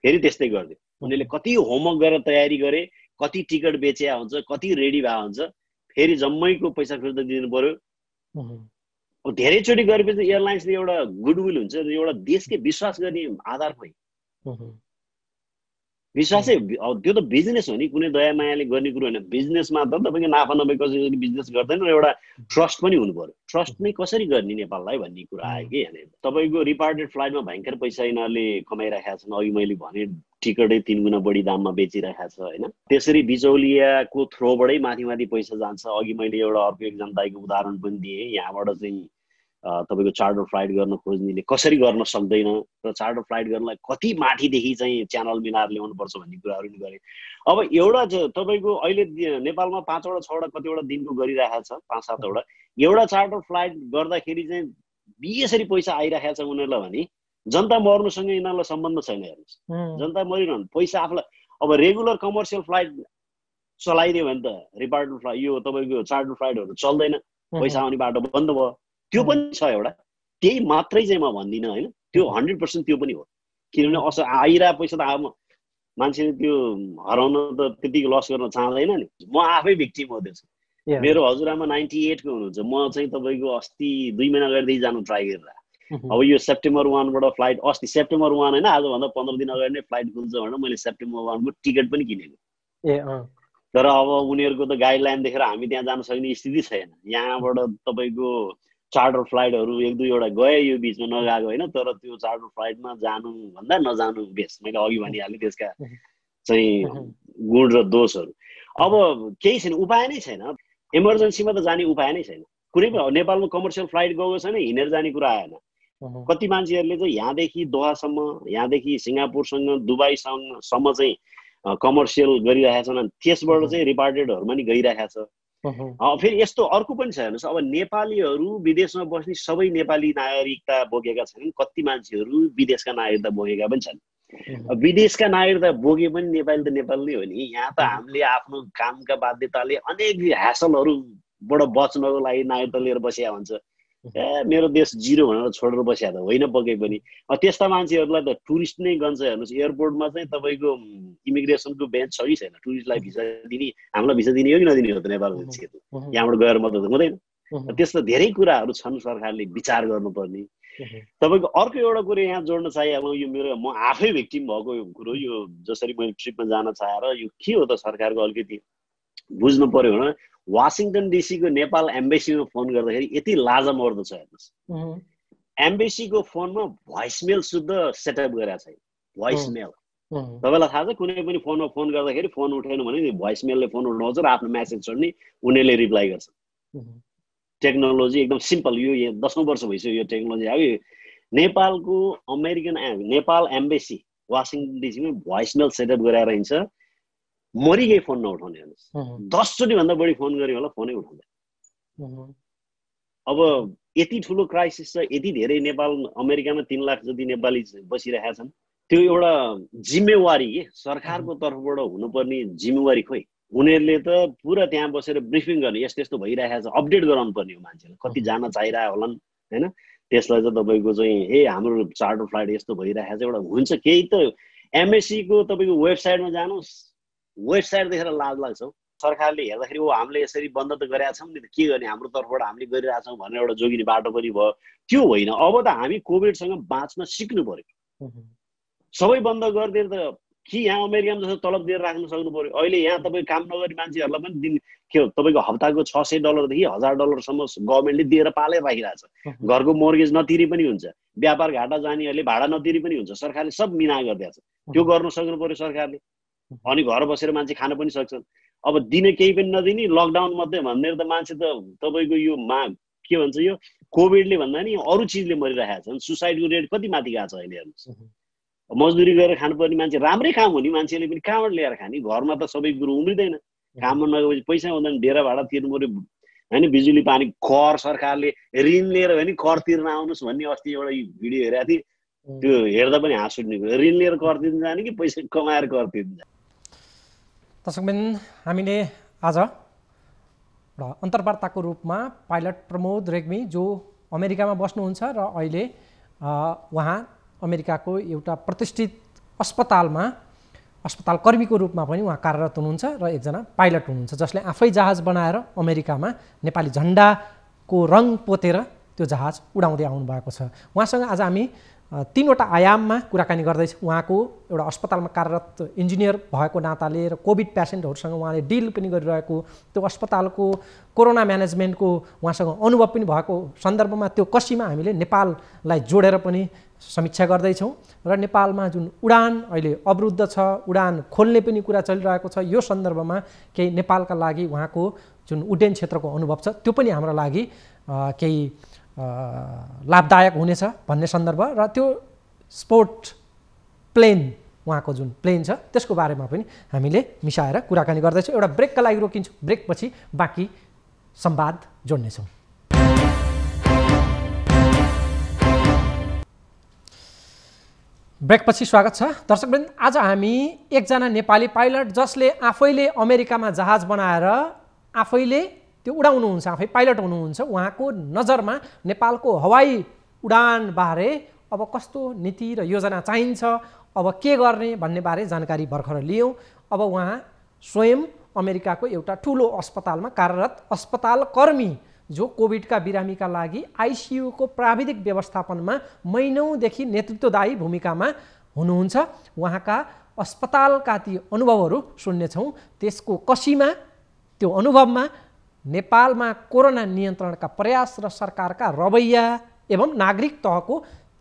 फेरि त्यस्तै गरिदियो। उनीहरूले कति होमवर्क गरेर तयारी गरे, कति टिकट बेचिया हुन्छ, कति रेडी भएको हुन्छ, फेरि जम्मैको पैसा फिर्ता दिनु पर्यो। अब धेरैचोटि गरेपछि एयरलाइन्सले एउटा गुडविल हुन्छ, एउटा देशकै विश्वास गर्ने आधार खोइ। विश्वासै त्यो त बिजनेस हो नि, कुनै दया मायाले गर्ने कुरो होइन। बिजनेसमा त तपाईँको नाफा नभए कसरी बिजनेस गर्दैन, एउटा ट्रस्ट पनि हुनु पर्यो। ट्रस्ट नै कसरी गर्ने नेपाललाई भन्ने कुरा आयो कि यहाँनिर। तपाईँको रिपार्टेड फ्लाइटमा भयङ्कर पैसा यिनीहरूले कमाइरहेका छन्। अघि मैले भने टिकटै 3 गुणा बढी दाममा बेचिरहेको छ होइन। त्यसरी बिचौलियाको थ्रोबाटै माथि माथि पैसा जान्छ। अघि मैले एउटा अर्को एकजनाको उदाहरण पनि दिएँ। यहाँबाट चाहिँ तपाईँको चार्टर फ्लाइट गर्न खोज्नेले कसरी गर्न सक्दैन र चार्टर फ्लाइट गर्नलाई कति माथिदेखि चाहिँ च्यानल मिलाएर ल्याउनुपर्छ भन्ने कुराहरू नि गरेँ। अब एउटा तपाईँको अहिले नेपालमा 5वटा 6वटा कतिवटा दिनको गरिरहेको छ, 5-7 वटा। एउटा चार्टर फ्लाइट गर्दाखेरि चाहिँ यसरी पैसा आइरहेको छ उनीहरूलाई भने जनता मर्नुसँग यिनीहरूलाई सम्बन्ध छैन। हेर्नुहोस्, जनता मरिरहनु, पैसा आफूलाई। अब रेगुलर कमर्सियल फ्लाइट चलाइदियो भने त रिपार्टेड फ्लाइट यो तपाईँको चार्टर फ्लाइटहरू चल्दैन, पैसा आउने बाटो बन्द भयो। त्यो पनि छ एउटा, त्यही मात्रै चाहिँ म भन्दिनँ होइन, त्यो 100% त्यो पनि हो। किनभने आइरहेको पैसा त अब मान्छेले त्यो हराउन त त्यतिकै लस गर्न चाहँदैन नि। म आफै भिक्टिम हो त्यसको। मेरो हजुरआमा 98 को हुनुहुन्छ, म चाहिँ तपाईँको अस्ति 2 महिना अगाडिदेखि जानु ट्राई गरिरहेको। अब यो सेप्टेम्बर 1 बाट फ्लाइट, अस्ति सेप्टेम्बर 1 होइन, आजभन्दा 15 दिन अगाडि नै फ्लाइट खुल्छ भनेर मैले सेप्टेम्बर 1 को टिकट पनि किनेको। तर अब उनीहरूको त गाइडलाइन देखेर हामी त्यहाँ जान सक्ने स्थिति छैन। यहाँबाट तपाईँको चार्टर फ्लाइटहरू 1-2 वटा गए यो बिचमा, नगएको होइन। तर त्यो चार्टर फ्लाइटमा जानु भन्दा नजानु बेस। मैले अघि भनिहालेँ त्यसका चाहिँ गुण र दोषहरू। अब केही छैन, उपाय नै छैन। इमर्जेन्सीमा त जाने उपाय नै छैन। कुनै पनि नेपालमा कमर्सियल फ्लाइट गएको छैन, हिँडेर जाने कुरा आएन। कति मान्छेहरूले चाहिँ यहाँदेखि दोहासम्म, यहाँदेखि सिङ्गापुरसँग दुबईसम्म चाहिँ कमर्सियल गरिरहेका छन्। त्यसबाट चाहिँ रिपार्टेडहरूमा नि गइरहेका छ। फेरि यस्तो अर्को पनि छ हेर्नुहोस्। अब नेपालीहरू विदेशमा बस्ने सबै नेपाली नागरिकता बोकेका छैनन्, कति मान्छेहरू विदेशका नागरिकता बोकेका पनि छन्। विदेशका नागरिकता बोके पनि नेपाली त नेपाल नै हो नि। यहाँ त हामीले आफ्नो कामका बाध्यताले अनेक ह्यासलहरूबाट बच्नको लागि नागरिकता लिएर बसिया हुन्छ। मेरो देश 0 भनेर छोडेर बसिया त होइन पक्कै पनि। त्यस्ता मान्छेहरूलाई त टुरिस्ट नै गन्छ। हेर्नुहोस्, एयरपोर्टमा चाहिँ तपाईँको इमिग्रेसनको बेन्च छ कि छैन? टुरिस्टलाई भिसा दिने, हामीलाई भिसा दिने हो कि नदिने हो त नेपालको क्षेत्र? यहाँबाट गएर मात्रै त हुँदैन। त्यस्तो धेरै कुराहरू छन्, सरकारले विचार गर्नुपर्ने। तपाईँको अर्को एउटा कुरो यहाँ जोड्न चाहिहालौँ, यो म आफै भिक्टिम भएको कुरो। यो जसरी मैले ट्रिपमा जान चाहेर यो के हो त सरकारको अलिकति बुझ्नु पर्यो भने, वासिङटन डिसीको नेपाल एम्बेसीमा फोन गर्दाखेरि यति लाजमर्दो छ। हेर्नुहोस्, एम्बेसीको फोनमा भोइसमेल शुद्ध सेटअप गरेको छ। भोइसमेल तपाईँलाई थाहा छ, कुनै पनि फोनमा फोन गर्दाखेरि फोन उठेन भने भोइसमेलले फोन उठाउँछ र आफ्नो मेसेज छोड्ने, उनीहरूले रिप्लाई गर्छ। टेक्नोलोजी एकदम सिम्पल। यो 10औं वर्ष भइसक्यो यो टेक्नोलोजी आयो। नेपालको नेपाल एम्बेसी वासिङटन डिसीमा भोइसमेल सेटअप गरेर हिँड्छ, मरिगए फोन नउठाउने हेर्नुहोस्। 10 चोटि भन्दा बढी फोन गरे होला, फोनै उठाउँदैन। अब यति ठुलो क्राइसिस छ, यति धेरै नेपाल अमेरिकामा 3 लाख जति नेपाली बसिरहेका छन्, त्यो एउटा जिम्मेवारी के सरकारको तर्फबाट हुनुपर्ने जिम्मेवारी खोइ। उनीहरूले त पुरा त्यहाँ बसेर ब्रिफिङ गर्ने, यस्तो यस्तो भइरहेको छ, अपडेट गराउनु पर्ने हो मान्छेलाई, कति जान चाहिरहेको होलान् हैन। त्यसलाई चाहिँ तपाईँको चाहिँ हाम्रो चार्टर फ्लाइट यस्तो भइरहेको छ, एउटा हुन्छ केही त एमएससी को तपाईँको वेबसाइटमा जानुहोस्, वेबसाइट देखेर लाज लाग्छ। सरकारले हेर्दाखेरि हामीले यसरी बन्द त गरेका छौँ नि, त के गर्ने, हाम्रो तर्फबाट हामीले गरिरहेका छौँ भनेर एउटा जोगिने बाटो पनि भयो। त्यो होइन, अब त हामी कोभिडसँग बाँच्न सिक्नु पर्यो। सबै बन्द गरिदिएर त कि यहाँ अमेरिकामा जस्तो तलब दिएर राख्न सक्नु पर्यो। अहिले यहाँ तपाईँ काम नगर्ने मान्छेहरूलाई पनि दिन के हो, तपाईँको हप्ताको $600 देखि $1000 गभर्मेन्टले दिएर पालेर राखिरहेछ। घरको मोर्गेज नतिरी पनि हुन्छ, व्यापार घाटा जानेहरूले भाडा नतिरी पनि हुन्छ, सरकारले सब मिना गरिदिएको छ। त्यो गर्न सक्नु पर्यो सरकारले, अनि घर बसेर मान्छे खान पनि सक्छन्। अब दिने केही पनि नदिने, लकडाउन मात्रै भनेर त मान्छे त तपाईँको यो के भन्छ, यो कोभिडले भन्दा नि अरू चिजले मरिरहेका छन्। सुसाइडको रेट कति माथि गएको छ अहिले हेर्नुहोस्। मजदुरी गरेर खानुपर्ने मान्छे, राम्रै काम हुने मान्छेले पनि कहाँबाट ल्याएर खाने, घरमा त सबै कुरो उम्रिँदैन। काममा नगएपछि पैसा हुँदैन, डेरा भाडा तिर्नु पर्यो होइन, बिजुली पानी कर, सरकारले ऋण लिएर भने कर तिर्न आउनुहोस् भन्ने अस्ति एउटा भिडियो हेरेको थिएँ, त्यो हेर्दा पनि हाँस उठ्ने कुरा। ऋण लिएर कर तिर्न जाने कि पैसा कमाएर कर तिर्न जाने। दर्शकबिन, हामीले आज एउटा अन्तर्वार्ताको रूपमा पाइलट प्रमोद रेग्मी जो अमेरिकामा बस्नुहुन्छ र अहिले उहाँ अमेरिकाको एउटा प्रतिष्ठित अस्पतालमा अस्पताल कर्मीको रूपमा पनि उहाँ कार्यरत हुनुहुन्छ र एकजना पाइलट हुनुहुन्छ जसले आफै जहाज बनाएर अमेरिकामा नेपाली झन्डाको रङ पोतेर त्यो जहाज उडाउँदै आउनुभएको छ। उहाँसँग आज हामी 3वटा आयाममा कुराकानी गर्दैछौँ। उहाँको एउटा अस्पतालमा कार्यरत इन्जिनियर भएको नाताले र कोभिड पेसेन्टहरूसँग उहाँले डिल पनि गरिरहेको, त्यो अस्पतालको कोरोना म्यानेजमेन्टको उहाँसँग अनुभव पनि भएको सन्दर्भमा त्यो कसीमा हामीले नेपाललाई जोडेर पनि समीक्षा गर्दैछौँ र नेपालमा जुन उडान अहिले अवरुद्ध छ, उडान खोल्ने पनि कुरा चलिरहेको छ, यो सन्दर्भमा केही नेपालका लागि उहाँको जुन उड्डयन क्षेत्रको अनुभव छ त्यो पनि हाम्रो लागि केही लाभदायक हुनेछ भन्ने सन्दर्भ र त्यो स्पोर्ट प्लेन, उहाँको जुन प्लेन छ त्यसको बारेमा पनि हामीले मिसाएर कुराकानी गर्दैछौँ। एउटा ब्रेकका लागि रोकिन्छौँ, ब्रेकपछि बाँकी संवाद जोड्नेछौँ। ब्रेकपछि स्वागत छ दर्शकवृन्द। आज हामी एकजना नेपाली पाइलट जसले आफैले अमेरिकामा जहाज बनाएर आफैले त्यो उडाउनुहुन्छ, आफै पाइलट हुनुहुन्छ, उहाँको नजरमा नेपालको हवाई उडान बारे अब कस्तो नीति र योजना चाहिन्छ, अब के गर्ने भन्ने बारे जानकारी भर्खर लियौँ। अब उहाँ स्वयं अमेरिकाको एउटा ठुलो अस्पतालमा कार्यरत अस्पताल कर्मी जो कोभिडका बिरामीका लागि आइसियुको प्राविधिक व्यवस्थापनमा महिनौँदेखि नेतृत्वदायी भूमिकामा हुनुहुन्छ। उहाँका अस्पतालका ती अनुभवहरू सुन्नेछौँ। त्यसको कसीमा, त्यो अनुभवमा नेपालमा कोरोना नियन्त्रणका प्रयास र सरकारका रवैया एवं नागरिक तहको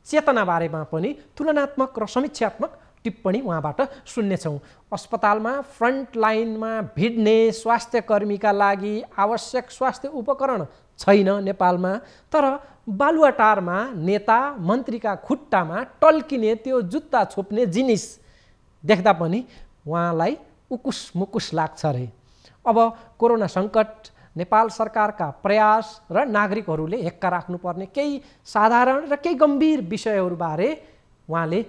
चेतना बारेमा पनि तुलनात्मक र समीक्षात्मक टिप्पणी उहाँबाट सुन्नेछौँ। अस्पतालमा फ्रन्ट लाइनमा भिड्ने स्वास्थ्य कर्मीका लागि आवश्यक स्वास्थ्य उपकरण छैन नेपालमा, तर बालुवाटारमा नेता मन्त्रीका खुट्टामा टल्किने त्यो जुत्ता छोप्ने जिनिस देख्दा पनि उहाँलाई उकुस मुकुस लाग्छ अरे। अब कोरोना सङ्कट, नेपाल सरकारका प्रयास र नागरिकहरूले हेक्का राख्नुपर्ने केही साधारण र केही गम्भीर विषयहरूबारे उहाँले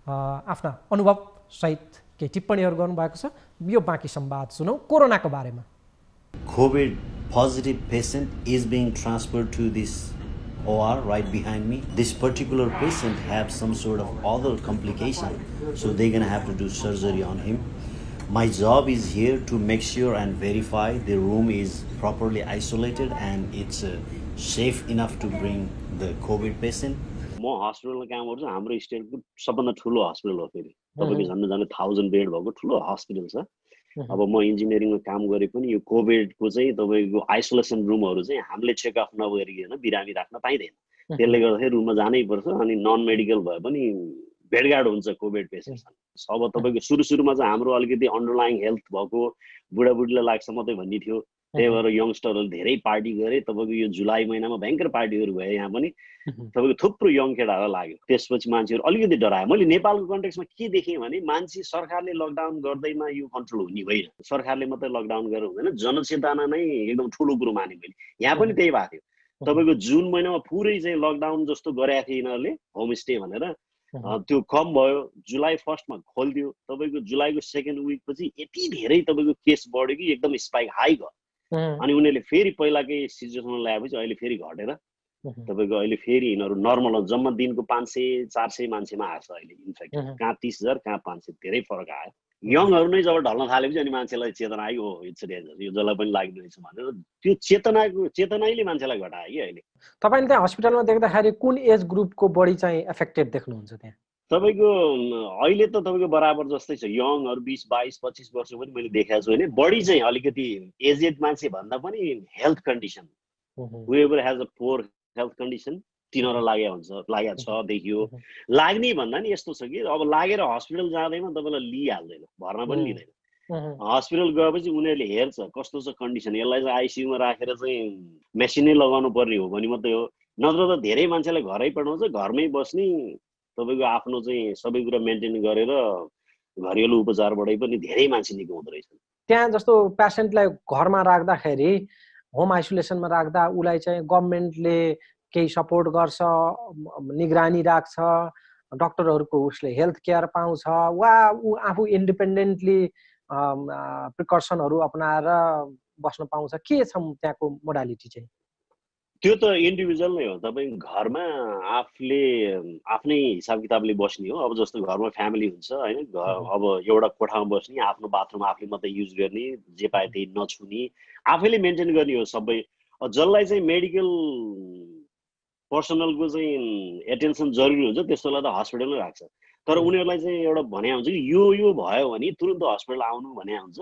आफ्ना अनुभवसहित केही टिप्पणीहरू गर्नुभएको छ। यो बाँकी संवाद सुनौ कोरोनाको बारेमा। COVID positive patient is being transferred to this OR right behind me. This particular patient have some sort of other complication, so they're gonna have to do surgery on him. My job is here to make sure and verify the room is properly isolated and it's safe enough to bring the COVID patient. म हस्पिटलमा काम गर्छु। हाम्रो स्टेटको सबभन्दा ठुलो हस्पिटल हो, फेरि तपाईँको झन् 1000 बेड भएको ठुलो हस्पिटल छ। अब म इन्जिनियरिङमा काम गरे पनि यो कोभिडको चाहिँ तपाईँको आइसोलेसन रुमहरू चाहिँ हामीले चेक अफ नगरिकन बिरामी राख्न पाइँदैन। त्यसले गर्दाखेरि रुममा जानै पर्छ, अनि नन मेडिकल भए पनि भेटघाट हुन्छ कोभिड पेसेन्टसँग। अब तपाईँको सुरुमा चाहिँ हाम्रो अलिकति अन्डरलाइङ हेल्थ भएको बुढाबुढीलाई लाग्छ मात्रै भन्ने थियो, त्यही भएर यङ्स्टरहरूले धेरै पार्टी गरे। तपाईँको यो जुलाई महिनामा भयङ्कर पार्टीहरू भयो यहाँ पनि, तपाईँको थुप्रो यङ केटाहरू लाग्यो। त्यसपछि मान्छेहरू अलिकति डरायो। मैले नेपालको कन्टेक्समा के देखेँ भने मान्छे सरकारले लकडाउन गर्दैमा यो कन्ट्रोल हुने होइन, सरकारले मात्रै लकडाउन गरेर हुँदैन, जनचेतना नै एकदम ठुलो कुरो माने मैले। यहाँ पनि त्यही भएको थियो। तपाईँको जुन महिनामा पुरै चाहिँ लकडाउन जस्तो गरेका थिए यिनीहरूले, होमस्टे भनेर, त्यो कम भयो। जुलाई 1st मा खोलिदियो। तपाईँको जुलाईको 2nd विक पछि यति धेरै तपाईँको केस बढ्यो कि एकदम स्पाइक हाई गयो। अनि उनीहरूले फेरि पहिलाकै सिचुएसनमा ल्याएपछि अहिले फेरि घटेर तपाईँको अहिले फेरि यिनीहरू नर्मल हो। जम्मा दिनको 500-400 मान्छेमा आएको छ अहिले इन्फेक्ट। कहाँ 30,000 कहाँ 500, धेरै फरक आयो। यङहरू नै जब ढल्न थालेपछि अनि मान्छेलाई चेतना आयो, हो इट्स डेन्जर, यो जसलाई पनि लाग्ने रहेछ भनेर त्यो चेतनाले मान्छेलाई घटायो कि अहिले। तपाईँले त्यहाँ हस्पिटलमा देख्दाखेरि कुन एज ग्रुपको बढी चाहिँ एफेक्टेड देख्नुहुन्छ त्यहाँ? तपाईँको अहिले त तपाईँको बराबर जस्तै छ। यङहरू 20, 22, 25 वर्ष पनि मैले देखाएको छु होइन। बढी चाहिँ अलिकति एजेड मान्छे भन्दा पनि health condition, whoever has a poor health condition, तिनीहरू लागेको छ देखियो। लाग्ने भन्दा नि यस्तो छ कि अब लागेर हस्पिटल जाँदैमा तपाईँलाई लिइहाल्दैन, भर्ना पनि लिँदैन। हस्पिटल गएपछि उनीहरूले हेर्छ कस्तो छ कन्डिसन, यसलाई चाहिँ आइसियुमा राखेर चाहिँ मेसिनै लगाउनु पर्ने हो भने मात्रै हो, नत्र त धेरै मान्छेलाई घरै पठाउँछ। घरमै बस्ने, तपाईँको आफ्नो चाहिँ सबै कुरा मेन्टेन गरेर घरेलु उपचारबाटै पनि धेरै मान्छे निको हुँदो रहेछ। त्यहाँ जस्तो पेसेन्टलाई घरमा राख्दाखेरि, होम आइसोलेसनमा राख्दा उसलाई चाहिँ गभर्मेन्टले केही सपोर्ट गर्छ, निगरानी राख्छ, डक्टरहरूको उसले हेल्थ केयर पाउँछ, वा ऊ आफू इन्डिपेन्डेन्टली प्रिकर्सनहरू अपनाएर बस्न पाउँछ? के छ त्यहाँको मोडालिटी चाहिँ? त्यो त इन्डिभिजुअल नै हो। तपाईँ घरमा आफूले आफ्नै हिसाब किताबले बस्ने हो। अब जस्तो घरमा फ्यामिली हुन्छ होइन, अब एउटा कोठामा बस्ने, आफ्नो बाथरुम आफूले मात्रै युज गर्ने, जे पाए त्यही नछुने, आफैले मेन्टेन गर्ने हो सबै। जसलाई चाहिँ मेडिकल पर्सनलको चाहिँ एटेन्सन जरुरी हुन्छ त्यस्तोलाई त हस्पिटलमै राख्छ। तर उनीहरूलाई चाहिँ एउटा भने हुन्छ कि यो भयो भने तुरुन्त हस्पिटल आउनु भने हुन्छ।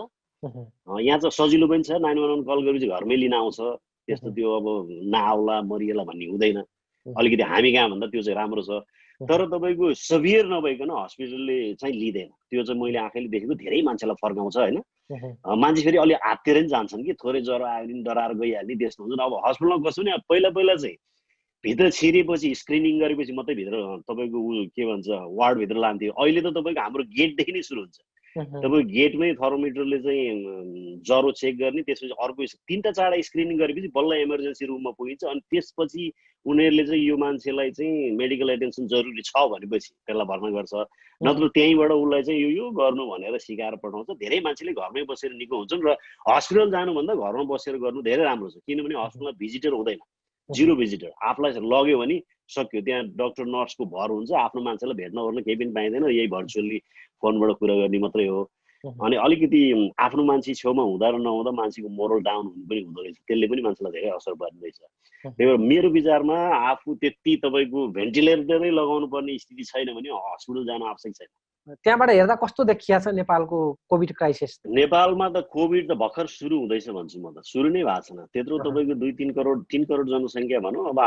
यहाँ चाहिँ सजिलो पनि छ, 911 कल गरेपछि घरमै लिन आउँछ। त्यस्तो त्यो अब नआउला मरिएला भन्ने हुँदैन। अलिकति हामी कहाँ भन्दा त्यो चाहिँ राम्रो छ। तर तपाईँको सभियर नभइकन हस्पिटलले चाहिँ लिँदैन। त्यो चाहिँ मैले आँखाले देखेको, धेरै मान्छेलाई फर्काउँछ होइन। मान्छे फेरि अलि हाततिर नि जान्छन् कि, थोरै ज्वरो आयो भने डराएर गइहाल्ने त्यस्तो हुन्छ। अब हस्पिटलमा कस्तो नि, पहिला चाहिँ भित्र छिरेपछि स्क्रिनिङ गरेपछि मात्रै भित्र तपाईँको के भन्छ वार्डभित्र लान्थ्यो। अहिले त तपाईँको हाम्रो गेटदेखि नै सुरु हुन्छ। तपाईँको गेटमै थर्मोमिटरले चाहिँ ज्वरो चेक गर्ने, त्यसपछि अर्को 3-4 स्क्रिनिङ गरेपछि बल्ल इमर्जेन्सी रुममा पुगिन्छ। अनि त्यसपछि उनीहरूले चाहिँ यो मान्छेलाई चाहिँ मेडिकल एटेन्सन जरुरी छ भनेपछि त्यसलाई भर्ना गर्छ, नत्र त्यहीँबाट उसलाई चाहिँ यो गर्नु भनेर सिकाएर पठाउँछ। धेरै मान्छेले घरमै बसेर निको हुन्छन् र हस्पिटल जानुभन्दा घरमा बसेर गर्नु धेरै राम्रो छ। किनभने हस्पिटलमा भिजिटर हुँदैन, 0 भिजिटर। आफूलाई लग्यो भने सक्यो, त्यहाँ डक्टर नर्सको भर हुन्छ, आफ्नो मान्छेलाई भेट्न ओर्न केही पनि पाइँदैन, यही भर्चुअली फोनबाट कुरा गर्ने मात्रै हो। अनि अलिकति आफ्नो मान्छे छेउमा हुँदा र नहुँदा मान्छेको मोरल डाउन हुनु पनि हुँदो रहेछ, त्यसले पनि मान्छेलाई धेरै असर पार्ने रहेछ। त्यही भएर मेरो विचारमा आफू त्यति तपाईँको भेन्टिलेटरै लगाउनु पर्ने स्थिति छैन भने हस्पिटल जानु आवश्यक छैन। त्यहाँबाट हेर्दा कस्तो देखिया छ नेपालको कोभिड क्राइसिस? नेपालमा त कोभिड त भर्खर सुरु हुँदैछ भन्छु म त, सुरु नै भएको छैन। त्यत्रो तपाईँको 2-3 करोड जनसङ्ख्या भनौँ, अब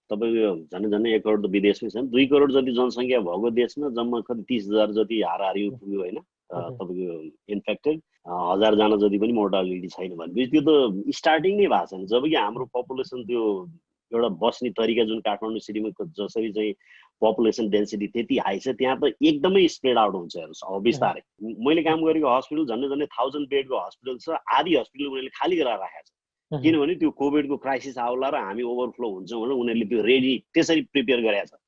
तपाईँको झन् 1 करोड त विदेशमै छन्। 2 करोड जति जनसङ्ख्या भएको देशमा जम्मा कति 30,000 जति हाराहारी पुग्यो होइन तपाईँको इन्फेक्टेड, 1000 जना जति पनि मोर्टालिटी छैन भनेपछि त्यो त स्टार्टिङ नै भएको छैन। जबकि हाम्रो पपुलेसन त्यो एउटा बस्ने तरिका जुन काठमाडौँ सिटीमा जसरी चाहिँ पपुलेसन डेन्सिटी त्यति हाई छ, त्यहाँ त एकदमै स्प्रेड आउट हुन्छ अब बिस्तारै। मैले काम गरेको हस्पिटल झन्डै 1000 बेडको हस्पिटल छ, आधी हस्पिटल उनीहरूले खाली गराएर राखेको छ। किनभने त्यो कोभिडको क्राइसिस आउला र हामी ओभरफ्लो हुन्छौँ भनेर उनीहरूले त्यो रेडी त्यसरी प्रिपेयर गरेको छ।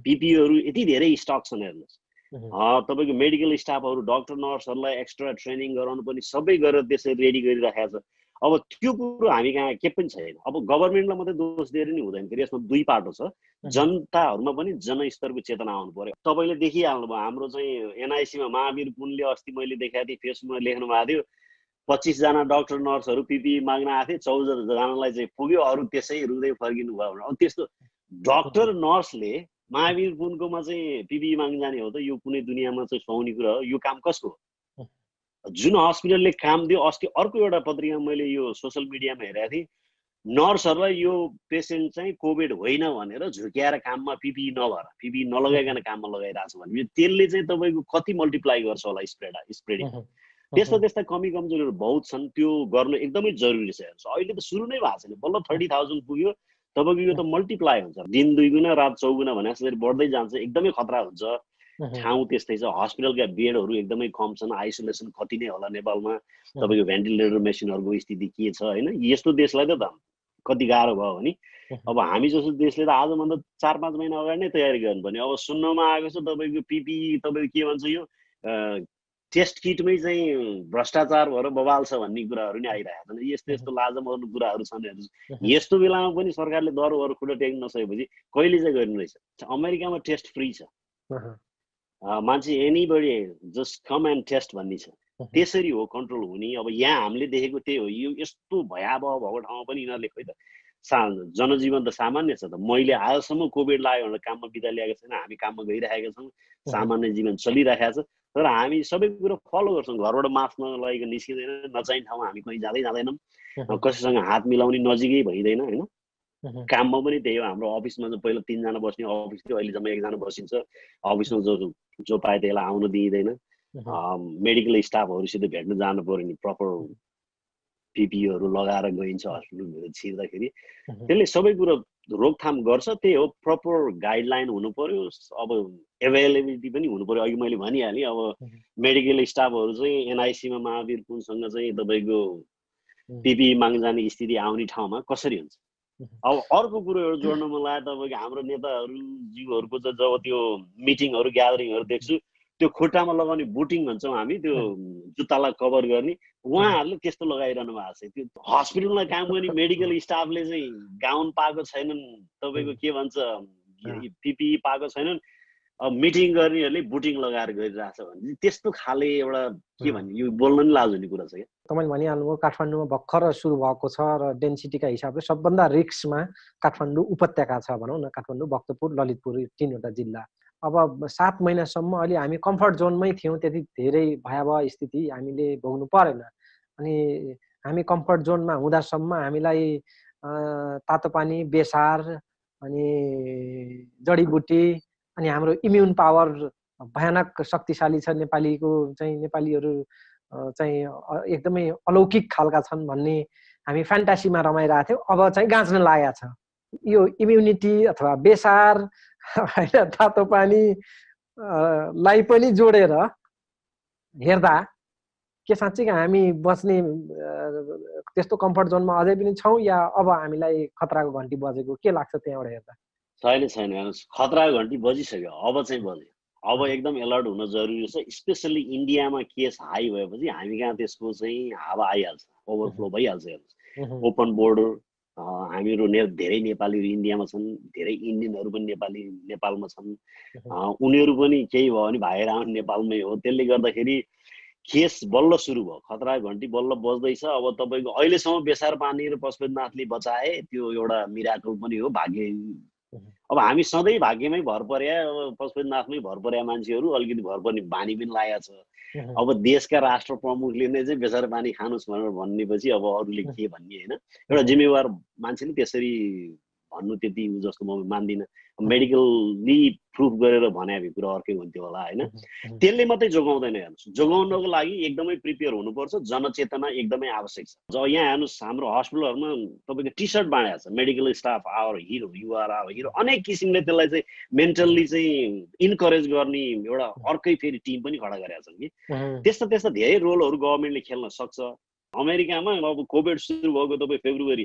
पिपिईहरू यति धेरै स्टक छन् हेर्नुहोस्। तपाईँको मेडिकल स्टाफहरू, डक्टर नर्सहरूलाई एक्स्ट्रा ट्रेनिङ गराउनु पनि सबै गरेर त्यसरी रेडी गरिराखेको छ। अब त्यो कुरो हामी कहाँ के पनि छैन। अब गभर्मेन्टलाई मात्रै दोष दिएर नि हुँदैन, फेरि यसमा दुई पाटो छ। जनताहरूमा पनि जनस्तरको चेतना आउनु पर्यो। तपाईँले देखिहाल्नुभयो हाम्रो चाहिँ एनआइसीमा महावीर पुनले अस्ति मैले देखाएको थिएँ, फेसबुकमा लेख्नु भएको थियो 25 जना डक्टर नर्सहरू पिपिई माग्न आएको थिए, 14 जनालाई चाहिँ पुग्यो, अरू त्यसै रुँदै फर्किनु भयो भने। अब त्यस्तो डक्टर नर्सले महावीर पुनकोमा चाहिँ पिपिई माग्न जाने हो त? यो कुनै दुनियाँमा चाहिँ सुहाउने कुरा हो? यो काम कसको हो? जुन हस्पिटलले काम दियो, अस्ति अर्को एउटा पत्रिकामा मैले यो सोसियल मिडियामा हेरेको थिएँ, नर्सहरूलाई यो पेसेन्ट चाहिँ कोभिड होइन भनेर झुक्याएर काममा पिपिई नभएर, पिपिई नलगाइकन काममा लगाइरहेको छ भने त्यसले चाहिँ तपाईँको कति मल्टिप्लाई गर्छ होला स्प्रेडिङ। त्यस्ता त्यस्ता कमी कमजोरीहरू बहुत छन्, त्यो गर्न एकदमै जरुरी छ। अहिले त सुरु नै भएको छैन, बल्ल 30,000 पुग्यो, तपाईँको यो त मल्टिप्लाई हुन्छ, दिन 2 गुणा रात 4 गुणा भने जसरी बढ्दै जान्छ, एकदमै खतरा हुन्छ। ठाउँ त्यस्तै छ, हस्पिटलका बेडहरू एकदमै कम छन्, आइसोलेसन कति नै होला नेपालमा, तपाईँको भेन्टिलेटर मेसिनहरूको स्थिति के छ होइन। यस्तो देशलाई त कति गाह्रो भयो भने अब हामी जस्तो देशले त आजभन्दा 4-5 महिना अगाडि नै तयारी गर्नुपर्ने। अब सुन्नमा आएको छ तपाईँको पिपिई तपाईँको के भन्छ यो टेस्ट किटमै चाहिँ भ्रष्टाचार भएर बवाल छ भन्ने कुराहरू नै आइरहेको छन्। यस्तो यस्तो लाजमर्दो कुराहरू छन्। यस्तो बेलामा पनि सरकारले दरहरू खुट्टा टेक्न नसकेपछि कहिले चाहिँ गर्नु रहेछ। अमेरिकामा टेस्ट फ्री छ, मान्छे anybody just come and test भन्ने छ, त्यसरी हो कन्ट्रोल हुने। अब यहाँ हामीले देखेको त्यही हो, यो यस्तो भयावह भएको ठाउँमा पनि यिनीहरूले खोइ त जनजीवन त सामान्य छ त। मैले आजसम्म कोभिड लाग्यो भनेर काममा बिदा ल्याएको छैन, हामी काममा गइरहेका छौँ, सामान्य जीवन चलिरहेको छ। तर हामी सबै कुरो फलो गर्छौँ, घरबाट मास्क नलगाइकन निस्किँदैन, नचाहिने ठाउँमा हामी कहीँ जाँदैनौँ, कसैसँग हात मिलाउने नजिकै भइँदैन होइन। काममा पनि त्यही हो, हाम्रो अफिसमा चाहिँ पहिला 3 जना बस्ने अफिस थियो, अहिले जम्मा 1 जना बसिन्छ। अफिसमा जो पाए त्यसलाई आउन दिइँदैन। मेडिकल स्टाफहरूसित भेट्न जानु पर्यो नि, प्रपर पिपिईहरू लगाएर गइन्छ हस्पिटलभित्र छिर्दाखेरि। त्यसले सबै कुरो रोकथाम गर्छ, त्यही हो प्रपर गाइडलाइन हुनु पर्यो। अब एभाइलेबिलिटी पनि हुनु पर्यो। अघि मैले भनिहालेँ, अब मेडिकल स्टाफहरू चाहिँ एनआइसीमा महावीर कुनसँग चाहिँ तपाईँको पिपिई माग्न जाने स्थिति आउने ठाउँमा कसरी हुन्छ। अब अर्को कुरो एउटा जोड्न मन लाग्यो, तपाईँको हाम्रो नेताहरू जीवहरूको चाहिँ जब त्यो मिटिङहरू ग्यादरिङहरू देख्छु, त्यो खुट्टामा लगाउने बुटिङ भन्छौँ हामी, त्यो जुत्तालाई कभर गर्ने, उहाँहरूले त्यस्तो लगाइरहनु भएको छ। त्यो हस्पिटलमा काम गर्ने मेडिकल स्टाफले चाहिँ गाउन पाएको छैनन्, तपाईँको के भन्छ पिपिई पाएको छैनन्, अब मिटिङ गर्नेहरूले बुटिङ लगाएर गरिरहेछ भने त्यस्तो खाले एउटा के भन्ने, यो बोल्न नि लाज हुने कुरा छ क्या। तपाईँले भनिहाल्नुभयो काठमाडौँमा भर्खर सुरु भएको छ र डेन्सिटीका हिसाबले सबभन्दा रिस्कमा काठमाडौँ उपत्यका छ भनौँ न। काठमाडौँ, भक्तपुर, ललितपुर 3वटा जिल्ला। अब 7 महिनासम्म अहिले हामी कम्फर्ट जोनमै थियौँ, त्यति धेरै भयावह स्थिति हामीले भोग्नु परेन। अनि हामी कम्फर्ट जोनमा हुँदासम्म हामीलाई तातो पानी, बेसार अनि जडीबुटी अनि हाम्रो इम्युन पावर भयानक शक्तिशाली छ। नेपालीहरू चाहिँ एकदमै अलौकिक खालका छन् भन्ने हामी फ्यान्टासीमा रमाइरहेको थियौँ। अब चाहिँ गाँच्न लागेको छ। यो इम्युनिटी अथवा बेसार होइन, तातो पानी लाई पनि जोडेर हेर्दा के साँच्चै हामी बस्ने त्यस्तो कम्फर्ट जोनमा अझै पनि छौँ, या अब हामीलाई खतराको घन्टी बजेको के लाग्छ त्यहाँबाट हेर्दा? छैन, खतराको घन्टी बजिसक्यो, अब चाहिँ बज्यो। अब एकदम अलर्ट हुन जरुरी छ। स्पेसली इन्डियामा केस हाई भएपछि हामी कहाँ त्यसको चाहिँ हावा आइहाल्छ, ओभरफ्लो भइहाल्छ। ओपन बोर्डर, हामीहरू धेरै नेपालीहरू इन्डियामा छन्, धेरै इन्डियनहरू पनि नेपालमा छन्। उनीहरू पनि केही भयो भने भागेर आउने नेपालमै हो। त्यसले गर्दाखेरि केस बल्ल सुरु भयो, खतराको घन्टी बल्ल बज्दैछ। अब तपाईँको अहिलेसम्म बेसार पानी र पशुपतिनाथले बचाए, त्यो एउटा मिराकल पनि हो, भाग्य। अब हामी सधैँ भाग्यमै भर पर्या, अब पशुपतिनाथमै भर पर्या मान्छेहरू अलिकति भर पर्ने बानी पनि लागेको छ। अब देशका राष्ट्र प्रमुखले नै चाहिँ बेसार पानी खानुहोस् भनेर भन्नेपछि अब अरूले के भन्ने होइन। एउटा जिम्मेवार मान्छेले त्यसरी भन्नु त्यति जस्तो म मान्दिनँ। मेडिकल्ली प्रुफ गरेर भने कुरा अर्कै हुन्थ्यो होला होइन। त्यसले मात्रै जोगाउँदैन। हेर्नुहोस्, जोगाउनको लागि एकदमै प्रिपेयर हुनुपर्छ, जनचेतना एकदमै आवश्यक छ। जब यहाँ हेर्नुहोस्, हाम्रो हस्पिटलहरूमा तपाईँको टी सर्ट बाँडेको छ, medical staff our hero, you're our hero, अनेक किसिमले त्यसलाई चाहिँ मेन्टल्ली चाहिँ इन्करेज गर्ने एउटा अर्कै फेरि टिम पनि खडा गरेका छन् कि। त्यस्ता धेरै रोलहरू गभर्मेन्टले खेल्न सक्छ। अमेरिकामा अब कोभिड सुरु भएको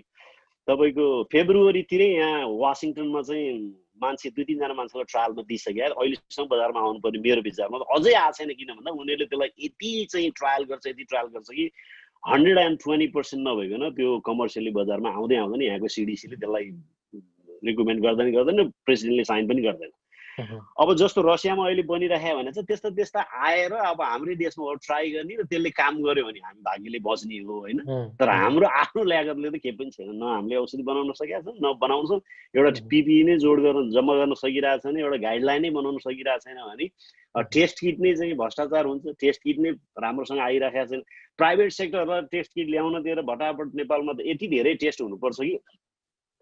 तपाईँको फेब्रुअरीतिरै यहाँ वासिङटनमा चाहिँ मान्छे 2-3 जना मान्छेलाई ट्रायलमा दिइसक्यो। अहिलेसम्म बजारमा आउनुपर्ने मेरो विचारमा त अझै आएको छैन। किन भन्दा उनीहरूले त्यसलाई यति चाहिँ ट्रायल गर्छ कि 120% नभइकन त्यो कमर्सियली बजारमा आउँदैन। यहाँको सिडिसीले त्यसलाई रिकमेन्ड गर्दैन, प्रेसिडेन्टले साइन पनि गर्दैन। अब जस्तो रसियामा अहिले बनिरहेको भने चाहिँ त्यस्ता आएर अब हाम्रै देशमा ट्राई गर्ने र त्यसले काम गर्यो भने हामी भाग्यले बच्ने हो होइन। तर हाम्रो आफ्नो ल्यागतले त केही पनि छैन। न हामीले औषधि बनाउन सकेका छौँ, न बनाउँछ। एउटा पिपिई नै जोड गर्न जम्मा गर्न सकिरहेको छैन, एउटा गाइडलाइनै बनाउन सकिरहेको छैन भने टेस्ट किट नै चाहिँ भ्रष्टाचार हुन्छ। टेस्ट किट नै राम्रोसँग आइरहेको छैन। प्राइभेट सेक्टरलाई टेस्ट किट ल्याउन दिएर भटाभट नेपालमा त यति धेरै टेस्ट हुनुपर्छ कि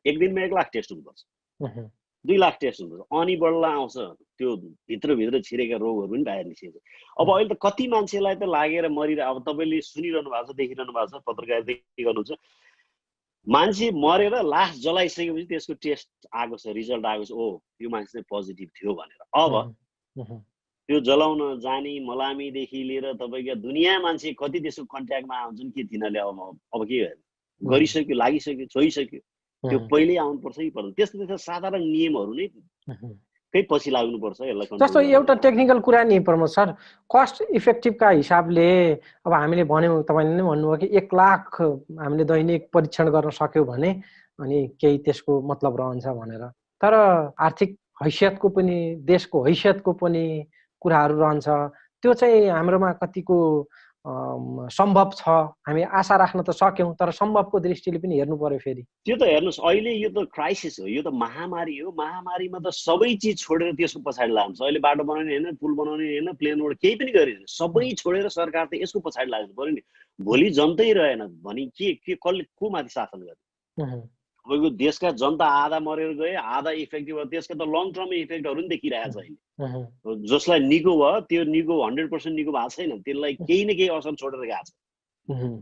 एक दिनमा 1 लाख टेस्ट हुनुपर्छ। 2 लाख टेस्ट हुनुपर्छ अनि बढ्ला आउँछ त्यो भित्रभित्र छिरेका रोगहरू पनि बाहिर निस्किन्छ अब अहिले त कति मान्छेलाई त लागेर मरिरहेको अब तपाईँले सुनिरहनु भएको छ देखिरहनु भएको छ पत्रकारिता गर्नुहुन्छ मान्छे मरेर लास जलाइसकेपछि त्यसको टेस्ट आएको छ रिजल्ट आएको छ ओ यो मान्छे चाहिँ पोजिटिभ थियो भनेर अब त्यो जलाउन जाने मलामीदेखि लिएर तपाईँको दुनियाँ मान्छे कति त्यसको कन्ट्याक्टमा आउँछन् के तिनीहरूले अब के गरिसक्यो लागिसक्यो छोइसक्यो त्यो पहिल्यै आउनुपर्छ कि पर्दैन त्यस्तो साधारण नियमहरू नै कहीँ पछि लाग्नुपर्छ यसलाई जस्तो एउटा टेक्निकल कुरा नि प्रमोद सर कस्ट इफेक्टिभका हिसाबले अब हामीले भन्यौँ तपाईँले नै भन्नुभयो कि 1 लाख हामीले दैनिक परीक्षण गर्न सक्यौँ भने अनि केही त्यसको मतलब रहन्छ भनेर तर आर्थिक हैसियतको पनि देशको हैसियतको पनि कुराहरू रहन्छ त्यो चाहिँ हाम्रोमा कतिको सम्भव छ हामी आशा राख्न त सक्यौँ तर सम्भवको दृष्टिले पनि हेर्नु पर्यो फेरि त्यो त हेर्नुहोस् अहिले यो त क्राइसिस हो यो त महामारी हो महामारीमा त सबै चिज छोडेर त्यसको पछाडि लाग्छ अहिले बाटो बनाउने होइन पुल बनाउने होइन प्लेन रोड केही पनि गरिँदैन सबै छोडेर सरकार त यसको पछाडि लाग्नु पर्यो नि भोलि जनतै रहेन भने के कसले को माथि शासन गर्ने तपाईँको देशका जनता आधा मरेर गए आधा इफेक्टिभ भयो त्यसको त लङ टर्म इफेक्टहरू पनि देखिरहेको छ अहिले जसलाई निको भयो त्यो निको 100% निको भएको छैन त्यसलाई केही न केही असर छोडेर गएको छ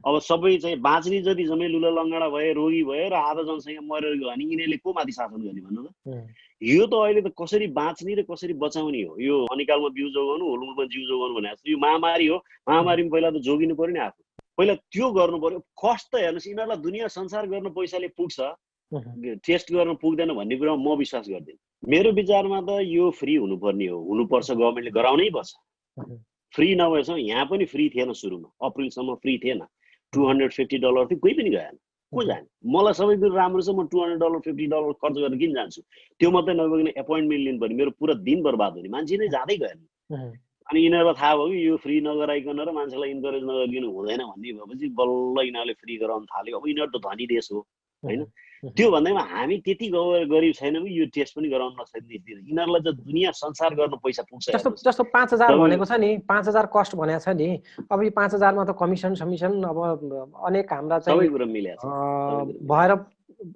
अब सबै चाहिँ बाँच्ने जति जम्मै लुला लङ्गडा भए रोगी भयो र आधा जनसङ्ख्या मरेर गयो भने यिनीहरूले को माथि शासन गर्ने भन्नु त यो त अहिले त कसरी बाँच्ने र कसरी बचाउने हो यो अनिकालमा बिउ जोगाउनु हुलमुलमा जिउ जोगाउनु भने जस्तो यो महामारी हो महामारीमा पहिला त जोगिनु पर्यो नि आफू पहिला त्यो गर्नु पर्यो कस्ट त हेर्नुहोस् यिनीहरूलाई दुनियाँ संसार गर्न पैसाले पुग्छ टेस्ट गर्न पुग्दैन भन्ने कुरामा म विश्वास गर्दिनँ मेरो विचारमा त यो फ्री हुनुपर्ने हो हुनुपर्छ गभर्मेन्टले गराउनै पर्छ फ्री नभएसम्म यहाँ पनि फ्री थिएन सुरुमा अप्रिलसम्म फ्री थिएन $250 थियो कोही पनि गएन को जाने मलाई सबै कुरो राम्रो छ म $200 $50 खर्च गरेर किन जान्छु त्यो मात्रै नभइकन एपोइन्टमेन्ट लिनु पर्ने मेरो पुरा दिन बर्बाद हुने मान्छे नै जाँदै गएन अनि यिनीहरूलाई थाहा भयो कि यो फ्री नगराइकन र मान्छेलाई इन्करेज नगरिकन हुँदैन भन्ने भएपछि बल्ल यिनीहरूले फ्री गराउन थाल्यो अब यिनीहरू त धनी देश हो होइन त्यो भन्दैमा हामी त्यति गरिब छैनौँ कि यो टेस्ट पनि गराउन नसक्ने यिनीहरूलाई त दुनियाँ संसार गर्न पैसा पुग्छ जस्तो 5000 भनेको छ नि 5000 कस्ट भनेको छ नि अब यो 5000 मा त कमिसन अब अनेक हाम्रा चाहिँ सबै कुरा मिलेको छ भएर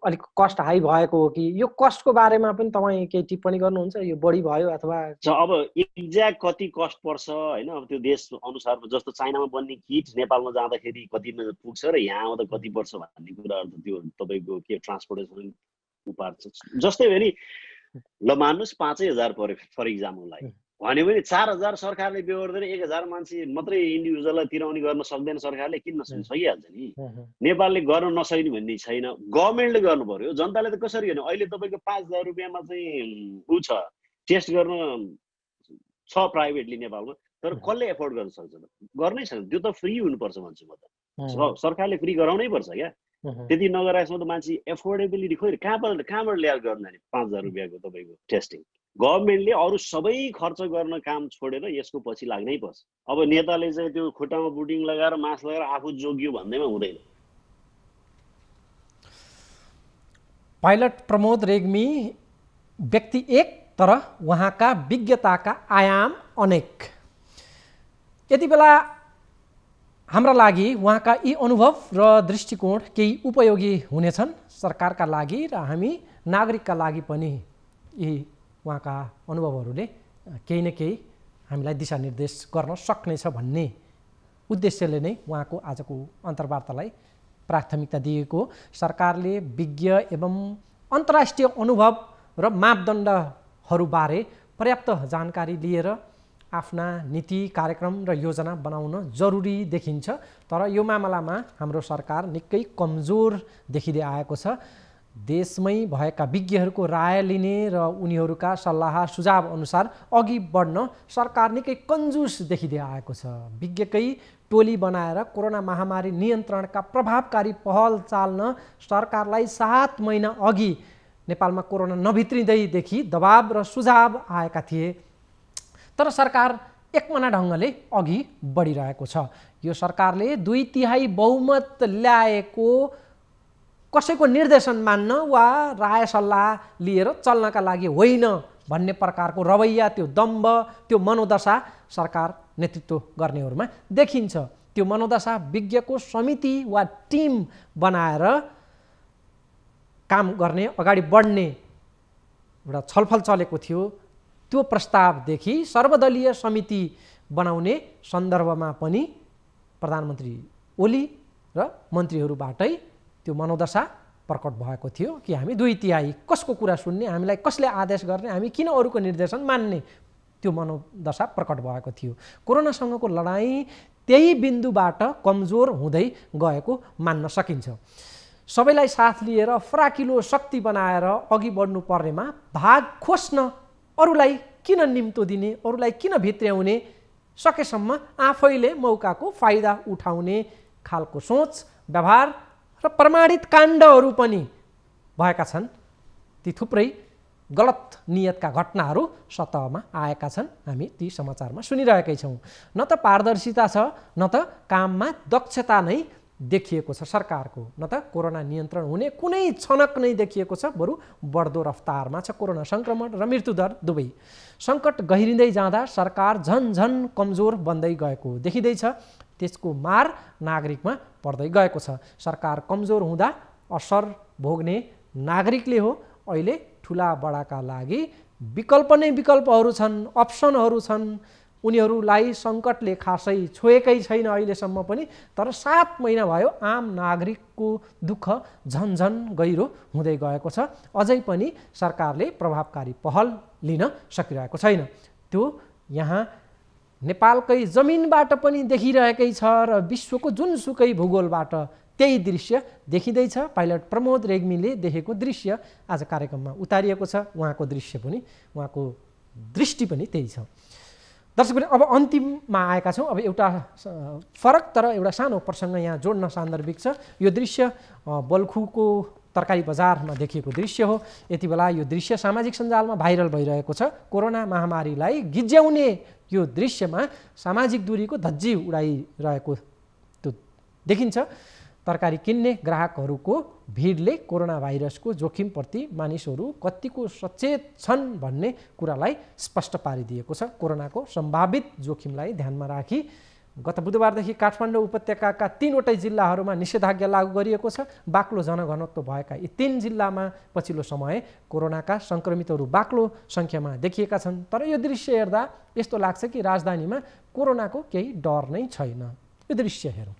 अलिक कस्ट हाई भएको हो कि यो कस्टको बारेमा पनि तपाईँ केही टिप्पणी गर्नुहुन्छ यो बढी भयो अथवा अब एक्ज्याक्ट कति कस्ट पर्छ होइन अब त्यो देश अनुसार जस्तो चाइनामा बन्ने किट नेपालमा जाँदाखेरि कतिमा पुग्छ र यहाँ आउँदा कति पर्छ भन्ने कुराहरू त त्यो तपाईँको के ट्रान्सपोर्टेसन उपार्छ जस्तै हो नि ल मान्नुहोस् 5000 पर्यो फर इक्जाम्पललाई भन्यो भने 4000 सरकारले बेहोर्दैन 1000 मान्छे मात्रै इन्डिभिजुअललाई तिराउने गर्न सक्दैन सरकारले किन नसक्ने सकिहाल्छ नि नेपालले गर्न नसक्ने भन्ने छैन गभर्मेन्टले गर्नु पर्यो जनताले त कसरी गर्ने अहिले तपाईँको 5000 रुपियाँमा चाहिँ ऊ छ टेस्ट गर्न छ प्राइभेटली नेपालमा तर कसले एफोर्ड गर्न सक्छ त गर्नै छैन त्यो त फ्री हुनुपर्छ भन्छु म त सरकारले फ्री गराउनै पर्छ क्या त्यति नगराएसम्म त मान्छे एफोर्डेबिलिटी खोइ कहाँबाट ल्याएर गर्न जाने 5000 रुपियाँको तपाईँको टेस्टिङ गभर्मेन्टले अरू सबै खर्च गर्न काम छोडेर यसको पछि लाग्नै पर्छ अब नेताले चाहिँ त्यो खुट्टामा बुटिङ लगाएर मास्क लगाएर आफू जोगियो भन्दैमा हुँदैन पाइलट प्रमोद रेग्मी व्यक्ति एक तर उहाँका विज्ञताका आयाम अनेक यति बेला हाम्रा लागि उहाँका यी अनुभव र दृष्टिकोण केही उपयोगी हुनेछन् सरकारका लागि र हामी नागरिकका लागि पनि यी उहाँका अनुभवहरूले केही न केही हामीलाई दिशानिर्देश गर्न सक्नेछ भन्ने उद्देश्यले नै उहाँको आजको अन्तर्वार्तालाई प्राथमिकता दिएको सरकारले विज्ञ एवं अन्तर्राष्ट्रिय अनुभव र मापदण्डहरूबारे पर्याप्त जानकारी लिएर आफ्ना नीति कार्यक्रम र योजना बनाउन जरुरी देखिन्छ तर यो मामलामा हाम्रो सरकार निकै कमजोर देखिँदै आएको छ देशमै भएका विज्ञहरूको राय लिने र उनीहरूका सल्लाह सुझाव अनुसार अघि बढ्न सरकार निकै कन्जुस देखिँदै आएको छ विज्ञकै टोली बनाएर कोरोना महामारी नियन्त्रणका प्रभावकारी पहल चाल्न सरकारलाई 7 महिना अघि नेपालमा कोरोना नभित्रिँदैदेखि दबाब र सुझाव आएका थिए तर सरकार एकमना ढङ्गले अघि बढिरहेको छ यो सरकारले 2/3 बहुमत ल्याएको कसैको निर्देशन मान्न वा राय सल्लाह लिएर चल्नका लागि होइन भन्ने प्रकारको रवैया त्यो दम्भ त्यो मनोदशा सरकार नेतृत्व गर्नेहरूमा देखिन्छ त्यो मनोदशा विज्ञको समिति वा टिम बनाएर काम गर्ने अगाडि बढ्ने एउटा छलफल चलेको थियो। त्यो प्रस्तावदेखि सर्वदलीय समिति बनाउने सन्दर्भमा पनि प्रधानमन्त्री ओली र मन्त्रीहरूबाटै त्यो मनोदशा प्रकट भएको थियो कि हामी 2/3 कसको कुरा सुन्ने, हामीलाई कसले आदेश गर्ने, हामी किन अरूको निर्देशन मान्ने, त्यो मनोदशा प्रकट भएको थियो। कोरोनासँगको लडाईँ त्यही बिन्दुबाट कमजोर हुँदै गएको मान्न सकिन्छ। सबैलाई साथ लिएर फराकिलो शक्ति बनाएर अघि बढ्नु पर्नेमा भाग खोज्न अरूलाई किन निम्तो दिने, अरूलाई किन भित्र्याउने, सकेसम्म आफैले मौकाको फाइदा उठाउने खालको सोच, व्यवहार र प्रमाणित काण्डहरू पनि भएका छन्। ती थुप्रै गलत नियतका घटनाहरू सतहमा आएका छन्। हामी ती समाचारमा सुनिरहेकै छौँ। न त पारदर्शिता छ, न त काममा दक्षता नै देखिएको छ सरकारको, न त कोरोना नियन्त्रण हुने कुनै छनक नै देखिएको छ। बरु बढ्दो रफ्तारमा छ कोरोना सङ्क्रमण र मृत्युदर दुवै। सङ्कट गहिरिँदै जाँदा सरकार झन कमजोर बन्दै गएको देखिँदैछ। त्यसको मार नागरिकमा पर्दै गएको छ। सरकार कमजोर हुँदा असर भोग्ने नागरिकले हो। अहिले ठुला बडाका लागि विकल्प नै विकल्पहरू छन्, अप्सनहरू छन्। उनीहरूलाई सङ्कटले खासै छोएकै छैन अहिलेसम्म पनि। तर 7 महिना भयो आम नागरिकको दुःख झन गहिरो हुँदै गएको छ। अझै पनि सरकारले प्रभावकारी पहल लिन सकिरहेको छैन। त्यो यहाँ नेपालकै जमिनबाट पनि देखिरहेकै छ र विश्वको जुनसुकै भूगोलबाट त्यही दृश्य देखिँदैछ। पाइलट प्रमोद रेग्मीले देखेको दृश्य आज कार्यक्रममा उतारिएको छ। उहाँको दृश्य पनि, उहाँको दृष्टि पनि त्यही छ। दर्शकहरू, अब अन्तिममा आएका छौँ। अब एउटा फरक तर एउटा सानो प्रसङ्ग यहाँ जोड्न सान्दर्भिक छ। यो दृश्य बल्खुको तरकारी बजारमा देखिएको दृश्य हो। यति बेला यो दृश्य सामाजिक सञ्जालमा भाइरल भइरहेको छ। कोरोना महामारीलाई गिज्याउने यो दृश्यमा सामाजिक दूरीको धज्जी उडाइरहेको त्यो देखिन्छ। तरकारी किन्ने ग्राहकहरूको भिडले कोरोना भाइरसको जोखिमप्रति मानिसहरू कतिको सचेत छन् भन्ने कुरालाई स्पष्ट पारिदिएको छ। कोरोनाको सम्भावित जोखिमलाई ध्यानमा राखी गत बुधबारदेखि काठमाडौँ उपत्यकाका 3वटै जिल्लाहरूमा निषेधाज्ञा लागू गरिएको छ। बाक्लो जनघनत्व भएका यी 3 जिल्लामा पछिल्लो समय कोरोनाका सङ्क्रमितहरू बाक्लो सङ्ख्यामा देखिएका छन्। तर यो दृश्य हेर्दा यस्तो लाग्छ कि राजधानीमा कोरोनाको केही डर नै छैन। यो दृश्य हेरौँ।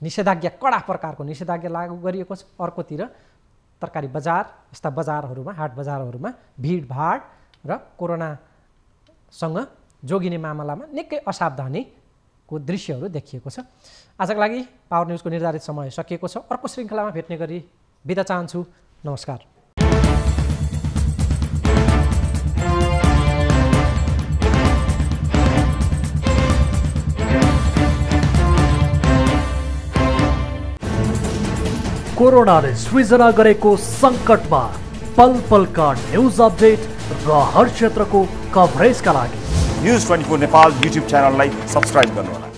निषेधाज्ञा कडा प्रकारको निषेधाज्ञा लागू गरिएको छ। अर्कोतिर तरकारी बजार यस्ता बजारहरूमा, हाट बजारहरूमा भिडभाड र कोरोनासँग जोगिने मामलामा निकै असावधानीको दृश्यहरू देखिएको छ। आजका लागि पावर न्युजको निर्धारित समय सकिएको छ। अर्को श्रृङ्खलामा भेट्ने गरी बिदा चाहन्छु। नमस्कार। कोरोनाले सृजना गरेको सङ्कटमा पल पलका न्युज अपडेट र हर क्षेत्रको कभरेजका लागि न्युज 24 नेपाल युट्युब च्यानललाई सब्स्क्राइब गर्नुहोला।